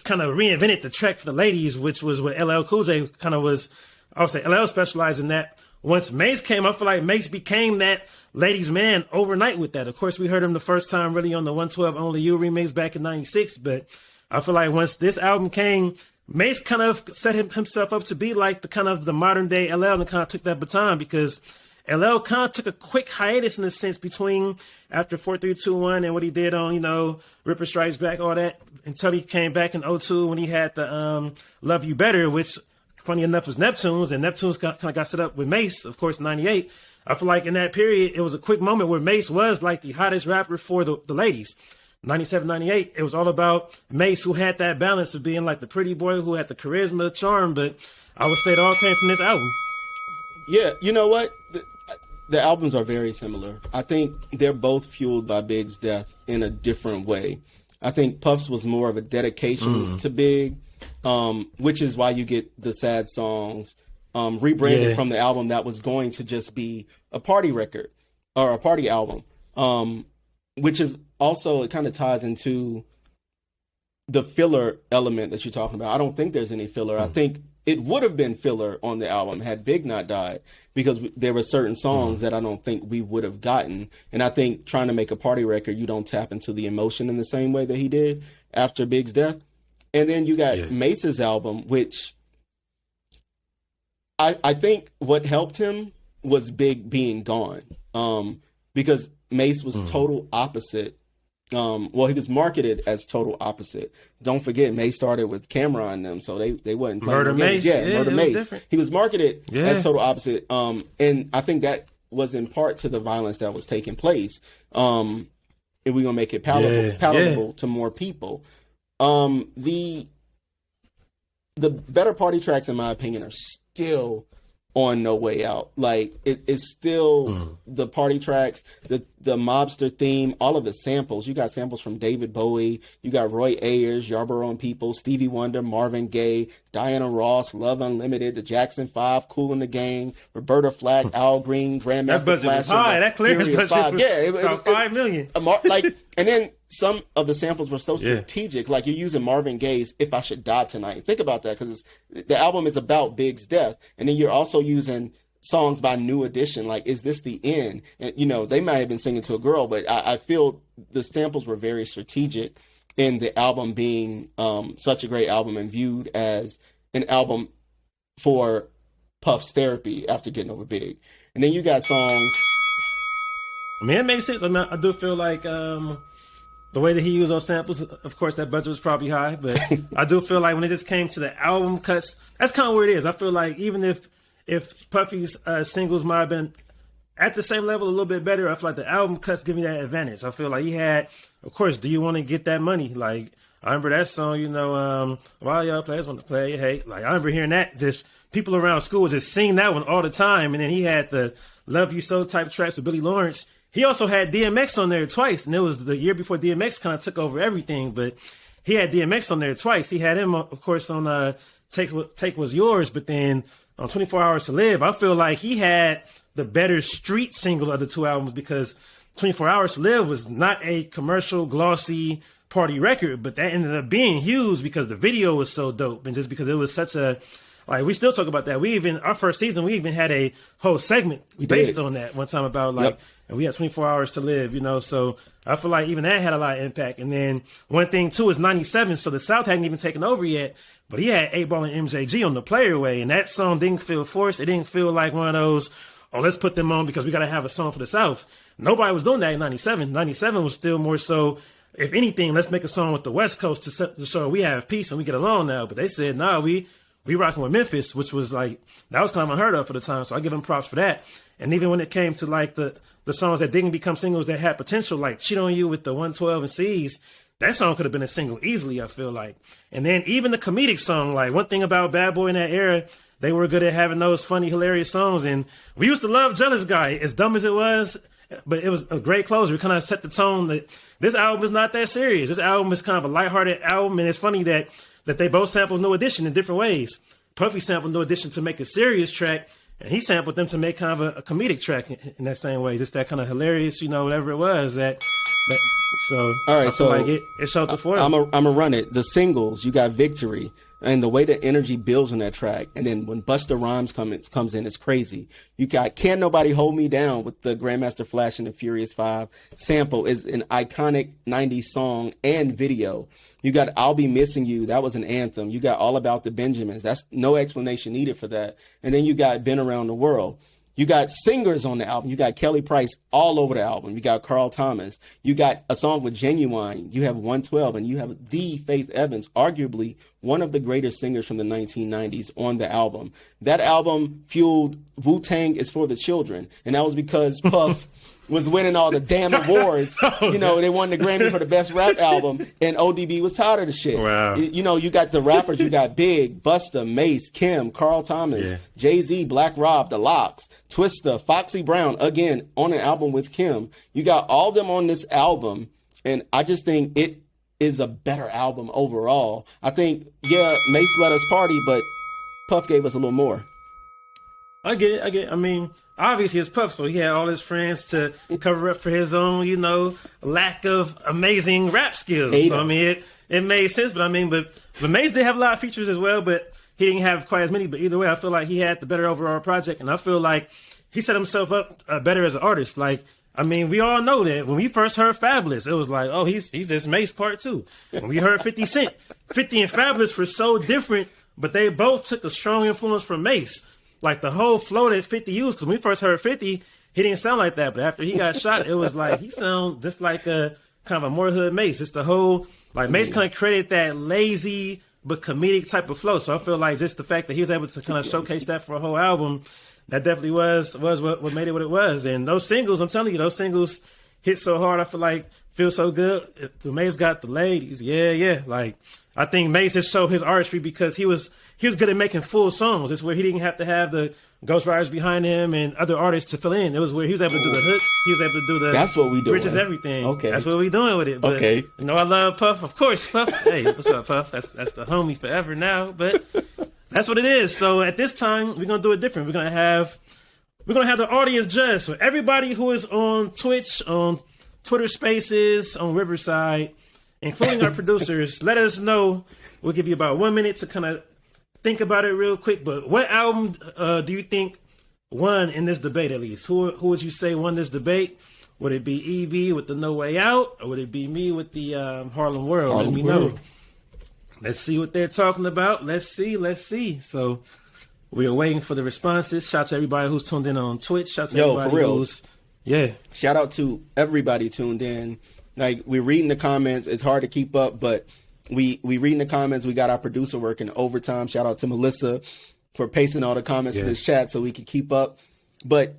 kind of reinvented the track for the ladies, which was what LL Cool J kind of was. I would say LL specialized in that. Once Mase came, I feel like Mase became that ladies' man overnight with that. Of course, we heard him the first time really on the 112 Only You remix back in '96, but I feel like once this album came, Mase kind of set himself up to be like the kind of the modern day LL, and kind of took that baton, because LL kind of took a quick hiatus in a sense between after 4321 and what he did on, Ripper Strikes Back, all that, until he came back in '02 when he had the Love You Better, which funny enough was Neptunes, and Neptunes kind of got set up with Mase, of course, in '98. I feel like in that period, it was a quick moment where Mase was like the hottest rapper for the ladies. 97, 98, it was all about Mase, who had that balance of being like the pretty boy, who had the charisma, charm, but I would say it all came from this album. Yeah, you know what? The albums are very similar. I think they're both fueled by Big's death in a different way. I think Puff's was more of a dedication to Big, which is why you get the sad songs rebranded from the album that was going to just be a party record or a party album, which is also, it kind of ties into the filler element that you're talking about. I don't think there's any filler. I think it would have been filler on the album had Big not died, because there were certain songs that I don't think we would have gotten. And I think trying to make a party record, you don't tap into the emotion in the same way that he did after Big's death. And then you got Mace's album, which I think what helped him was Big being gone, because Mase was total opposite. Well, he was marketed as total opposite. Don't forget, Mase started with Cam'ron and them, so they wasn't playing Murder Mase. Murder Mase. He was marketed as total opposite. And I think that was in part to the violence that was taking place. And we're gonna make it palatable to more people. The better party tracks, in my opinion, are still on No Way Out. Like it's still the party tracks, the mobster theme, all of the samples. You got samples from David Bowie, you got Roy Ayers, Yarborough and People, Stevie Wonder, Marvin Gaye, Diana Ross, Love Unlimited, the Jackson 5, Kool and the Gang, Roberta Flack, Al Green, Grandmaster Flash. That clearance budget was about $5 million. And then some of the samples were so strategic. Like you're using Marvin Gaye's "If I Should Die Tonight." Think about that, because the album is about Big's death, and then you're also using songs by New Edition, like "Is This the End?" And they might have been singing to a girl, but I feel the samples were very strategic in the album being such a great album and viewed as an album for Puff's therapy after getting over Big. And then you got songs. I mean, it makes sense. I mean, I do feel like the way that he used those samples, of course, that budget was probably high, but I do feel like when it just came to the album cuts, that's kind of where it is. I feel like even if Puffy's singles might have been at the same level, a little bit better, I feel like the album cuts give me that advantage. I feel like he had, of course, Do You Want to Get That Money? Like, I remember that song, while y'all players want to play, hey, like, I remember hearing that, just people around school just sing that one all the time. And then he had the Love You So type tracks with Billy Lawrence. He also had DMX on there twice, and it was the year before DMX kind of took over everything, but he had DMX on there twice. He had him, of course, on Take Was Yours, but then on 24 Hours to Live, I feel like he had the better street single of the two albums, because 24 Hours to Live was not a commercial, glossy party record, but that ended up being huge because the video was so dope, and just because it was such a, like, we still talk about that. Our first season, we even had a whole segment based on that one time about, like, and we had 24 Hours to Live, so I feel like even that had a lot of impact. And then one thing, too, is 97, so the South hadn't even taken over yet, but he had 8 Ball and MJG on the Player Way, and that song didn't feel forced. It didn't feel like one of those, let's put them on because we got to have a song for the South. Nobody was doing that in 97. 97 was still more so, if anything, let's make a song with the West Coast to show we have peace and we get along now. But they said, nah, we rocking with Memphis, which was like, that was kind of unheard of for the time. So I give them props for that. And even when it came to like the songs that didn't become singles that had potential, like Cheat on You with the 112 and C's, that song could have been a single easily, I feel like. And then even the comedic song, like one thing about Bad Boy in that era, they were good at having those funny, hilarious songs. And we used to love Jealous Guy, as dumb as it was, but it was a great closer. It kind of set the tone that this album is not that serious. This album is kind of a lighthearted album. And it's funny that they both sampled New Edition in different ways. Puffy sampled New Edition to make a serious track, and he sampled them to make kind of a comedic track in that same way. Just that kind of hilarious, whatever it was. So all right, so like it showed the form. I'm a run it. The singles, you got Victory, and the way the energy builds on that track, and then when Busta Rhymes comes in, it's crazy. You got Can't Nobody Hold Me Down with the Grandmaster Flash and the Furious 5 sample, is an iconic 90s song and video. You got I'll Be Missing You. That was an anthem. You got All About the Benjamins. That's no explanation needed for that. And then you got Been Around the World. You got singers on the album. You got Kelly Price all over the album. You got Carl Thomas. You got a song with Genuine. You have 112, and you have the Faith Evans, arguably one of the greatest singers from the 1990s on the album. That album fueled Wu-Tang Is for the Children, and that was because Puff was winning all the damn awards. They won the Grammy for the best rap album, and ODB was tired of the shit. Wow. You got the rappers. You got Big, Busta, Mace, Kim, Carl Thomas, Jay-Z, Black Rob, The Lox, Twista, Foxy Brown, again, on an album with Kim. You got all them on this album, and I just think it is a better album overall. I think, Mace let us party, but Puff gave us a little more. I get it. I mean, obviously it's Puff, so he had all his friends to cover up for his own, lack of amazing rap skills. So, I mean, it made sense, but Mace did have a lot of features as well, but he didn't have quite as many. But either way, I feel like he had the better overall project, and I feel like he set himself up better as an artist. Like, I mean, we all know that when we first heard Fabulous, it was like, oh, he's this Mace part 2. When we heard 50 Cent, 50 and Fabulous were so different, but they both took a strong influence from Mace. Like the whole flow that 50 used, because when we first heard 50, he didn't sound like that. But after he got shot, it was like he sounded just like a kind of a more hood Mace. It's the whole, like, Mace kind of created that lazy but comedic type of flow. So I feel like just the fact that he was able to kind of showcase that for a whole album, that definitely was what made it what it was. And those singles, I'm telling you, those singles hit so hard. I feel like feel so good. The Mace got the ladies. Yeah. Like, I think Mace has showed his artistry because he was he was good at making full songs. It's where he didn't have to have the ghostwriters behind him and other artists to fill in. It was where he was able to do the hooks. He was able to do the that's what we doing. Bridges, everything. Okay, that's what we doing with it. But, okay, you know, I love Puff, of course. Puff, hey, what's up, Puff? That's the homie forever now. But that's what it is. So at this time, we're gonna do it different. We're gonna have the audience judge. So everybody who is on Twitch, on Twitter Spaces, on Riverside, including our producers, let us know. We'll give you about 1 minute to kind of think about it real quick. But what album do you think won in this debate, at least? Who would you say won this debate? Would it be EB with the No Way Out, or would it be me with the Harlem World? Let me know. Let's see what they're talking about. Let's see. So we are waiting for the responses. Shout out to everybody who's tuned in on Twitch. Shout out to everybody for real. who's... Yeah. Shout out to everybody tuned in. Like, we're reading the comments. It's hard to keep up, but we reading the comments. We got our producer working overtime. Shout out to Melisa for pasting all the comments in this chat so we can keep up. But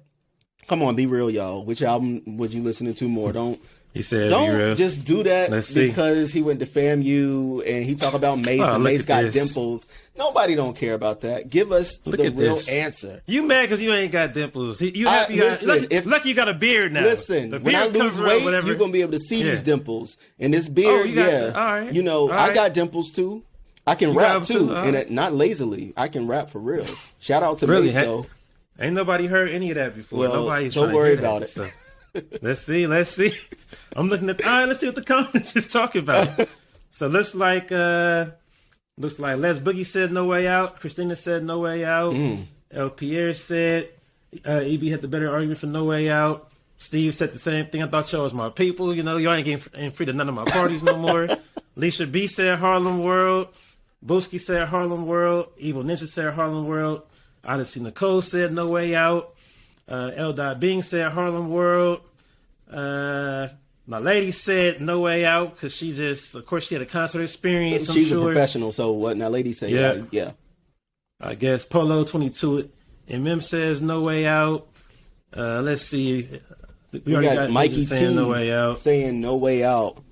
come on, be real, y'all. Which album would you listening to more? He said, don't just do that because he went to FAMU and he talked about Mace and Mace got dimples. Nobody don't care about that. Give us the real answer. You mad because you ain't got dimples. Lucky you got a beard now. Listen, when I lose weight, you're going to be able to see these dimples. And this beard, all right. You know, I got dimples too. I can rap too. And not lazily. I can rap for real. Shout out to Mace, though. Ain't nobody heard any of that before. Well, Nobody's don't worry about it. So. Let's see. I'm looking at. All right, let's see what the comments is talking about. So looks like Les Boogie said No Way Out. Christina said No Way Out. El Pierre said EB had the better argument for No Way Out. Steve said the same thing. I thought y'all was my people. You know, y'all ain't getting free to none of my parties no more. Alicia B said Harlem World. Booski said Harlem World. Evil Ninja said Harlem World. Odyssey Nicole said No Way Out. L. Bing said Harlem World. Naledi said No Way Out because she just, of course, she had a concert experience. She's a professional, so what Naledi said, yeah. I guess Polo 22 and Mim says No Way Out. Let's see. We already got Mikey saying No Way Out. Saying No Way Out.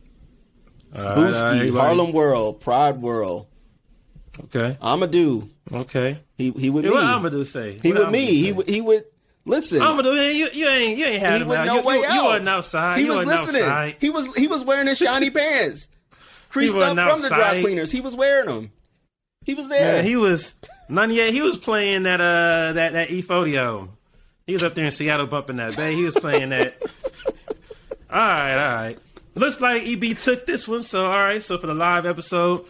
Booski, Harlem World, Pride World. Okay. Amadou. Okay. He would me. What Amadou say? He would me. He would. Listen, Amadou, you ain't had him out. You wasn't outside. He was listening. Outside. He was wearing his shiny pants, creased up from the dry cleaners. He was wearing them. He was there. Yeah, he was 98. He was playing that E40. He was up there in Seattle bumping that bay. He was playing that. All right. Looks like EB took this one. So all right. So for the live episode,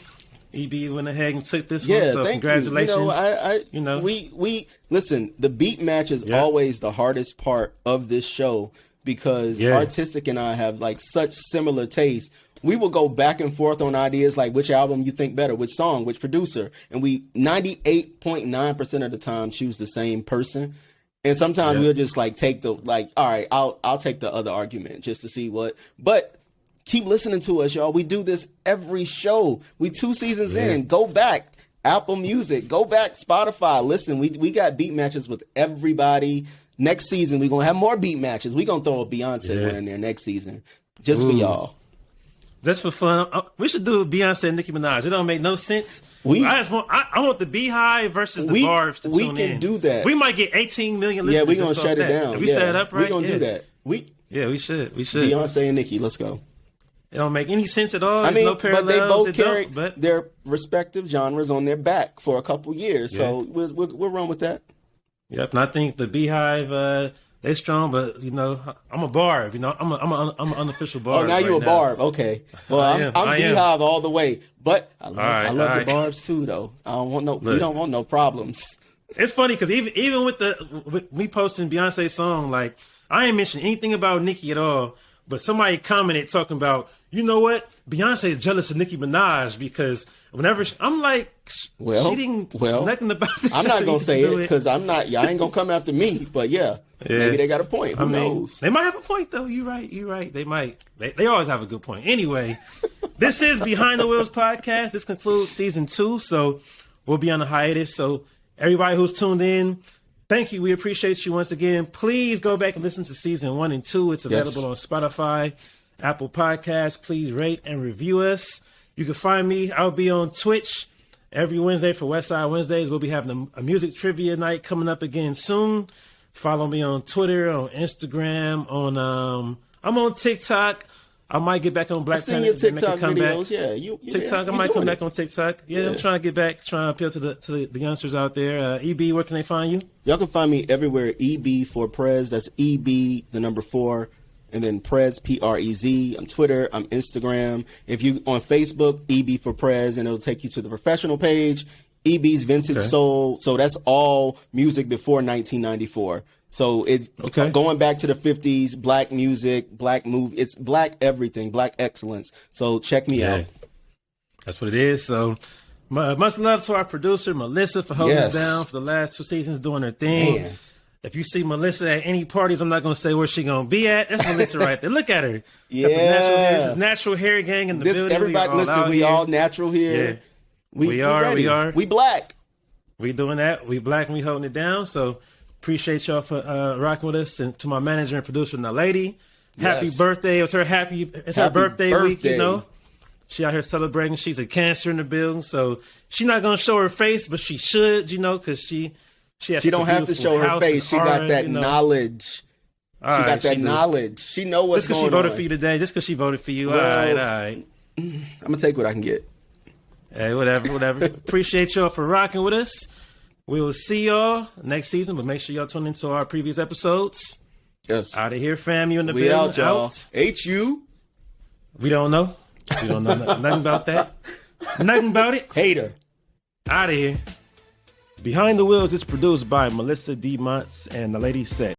EB went ahead and took this one. So congratulations. You know, we listen. The beat match is always the hardest part of this show because R-Tistic and I have like such similar tastes. We will go back and forth on ideas like which album you think better, which song, which producer, and we 98.9% of the time choose the same person. And sometimes we'll just like take all right, I'll take the other argument just to see what, but. Keep listening to us, y'all. We do this every show. We 2 seasons in. Go back. Apple Music. Go back. Spotify. Listen, we got beat matches with everybody. Next season, we're going to have more beat matches. We're going to throw a Beyonce one in there next season. Just for y'all. Just for fun. We should do Beyonce and Nicki Minaj. It don't make no sense. I want the Beehive versus the Barbs to tune in. We can do that. We might get 18 million listeners. Yeah, we're going to shut it down. If we set it up right. We're going to do that. We should. Beyonce and Nicki. Let's go. It don't make any sense at all. I mean, no parallels. But they both carry their respective genres on their back for a couple years. So we'll run with that. Yep, and I think the Beehive, they strong, but you know, I'm a Barb. You know, I'm an unofficial Barb. Oh, now you're a Barb. Okay. Well, I'm Beehive all the way. But I love the Barbs too, though. I don't want no. We don't want no problems. It's funny because even with me posting Beyonce's song, like I ain't mentioned anything about Nicki at all. But somebody commented talking about, you know what? Beyonce is jealous of Nicki Minaj because whenever I'm like, she didn't nothing about this. I'm not gonna say it because I'm not. Y'all ain't gonna come after me. But maybe they got a point. Who knows? They might have a point though. You're right. They might. They always have a good point. Anyway, this is Behind the Wheels podcast. This concludes season 2. So we'll be on a hiatus. So everybody who's tuned in. Thank you. We appreciate you once again. Please go back and listen to season 1 and 2. It's available on Spotify, Apple Podcasts. Please rate and review us. You can find me. I'll be on Twitch every Wednesday for Westside Wednesdays. We'll be having a music trivia night coming up again soon. Follow me on Twitter, on Instagram, on I'm on TikTok. I might get back on Black Planet. I've seen your TikTok videos. Yeah, TikTok. I might come back on TikTok. Yeah, I'm trying to get back, trying to appeal to the youngsters out there. EB, where can they find you? Y'all can find me everywhere. EB for Prez. That's EB, the number 4, and then Prez, Prez. On Twitter, I'm Instagram. If you on Facebook, EB for Prez, and it'll take you to the professional page. EB's Vintage Soul. So that's all music before 1994. So it's going back to the 50s, black music, black movie. It's black everything, black excellence. So check me out. That's what it is. So much love to our producer, Melisa, for holding us down for the last 2 seasons, doing her thing. Man. If you see Melisa at any parties, I'm not going to say where she going to be at. That's Melisa right there. Look at her. Yeah. This is natural hair gang in the building. Everybody, we all natural here. Yeah. We are. We black. We doing that. We black and we holding it down. So appreciate y'all for rocking with us. And to my manager and producer, Naledi, happy birthday. It's her birthday week, you know. She out here celebrating. She's a Cancer in the building. So she's not going to show her face, but she should, you know, because she don't have to show her face. She got that knowledge. She got that knowledge. She know what's going on. Just because she voted for you today. Just because she voted for you. All right. I'm going to take what I can get. Hey, whatever. Appreciate y'all for rocking with us. We will see y'all next season, but make sure y'all tune into our previous episodes. Yes. Out of here, fam. You in the building. We out, y'all. HU. We don't know. We don't know nothing about that. Nothing about it. Hater. Out of here. Behind the Wheels is produced by Melisa D. Monts and Naledi Seck.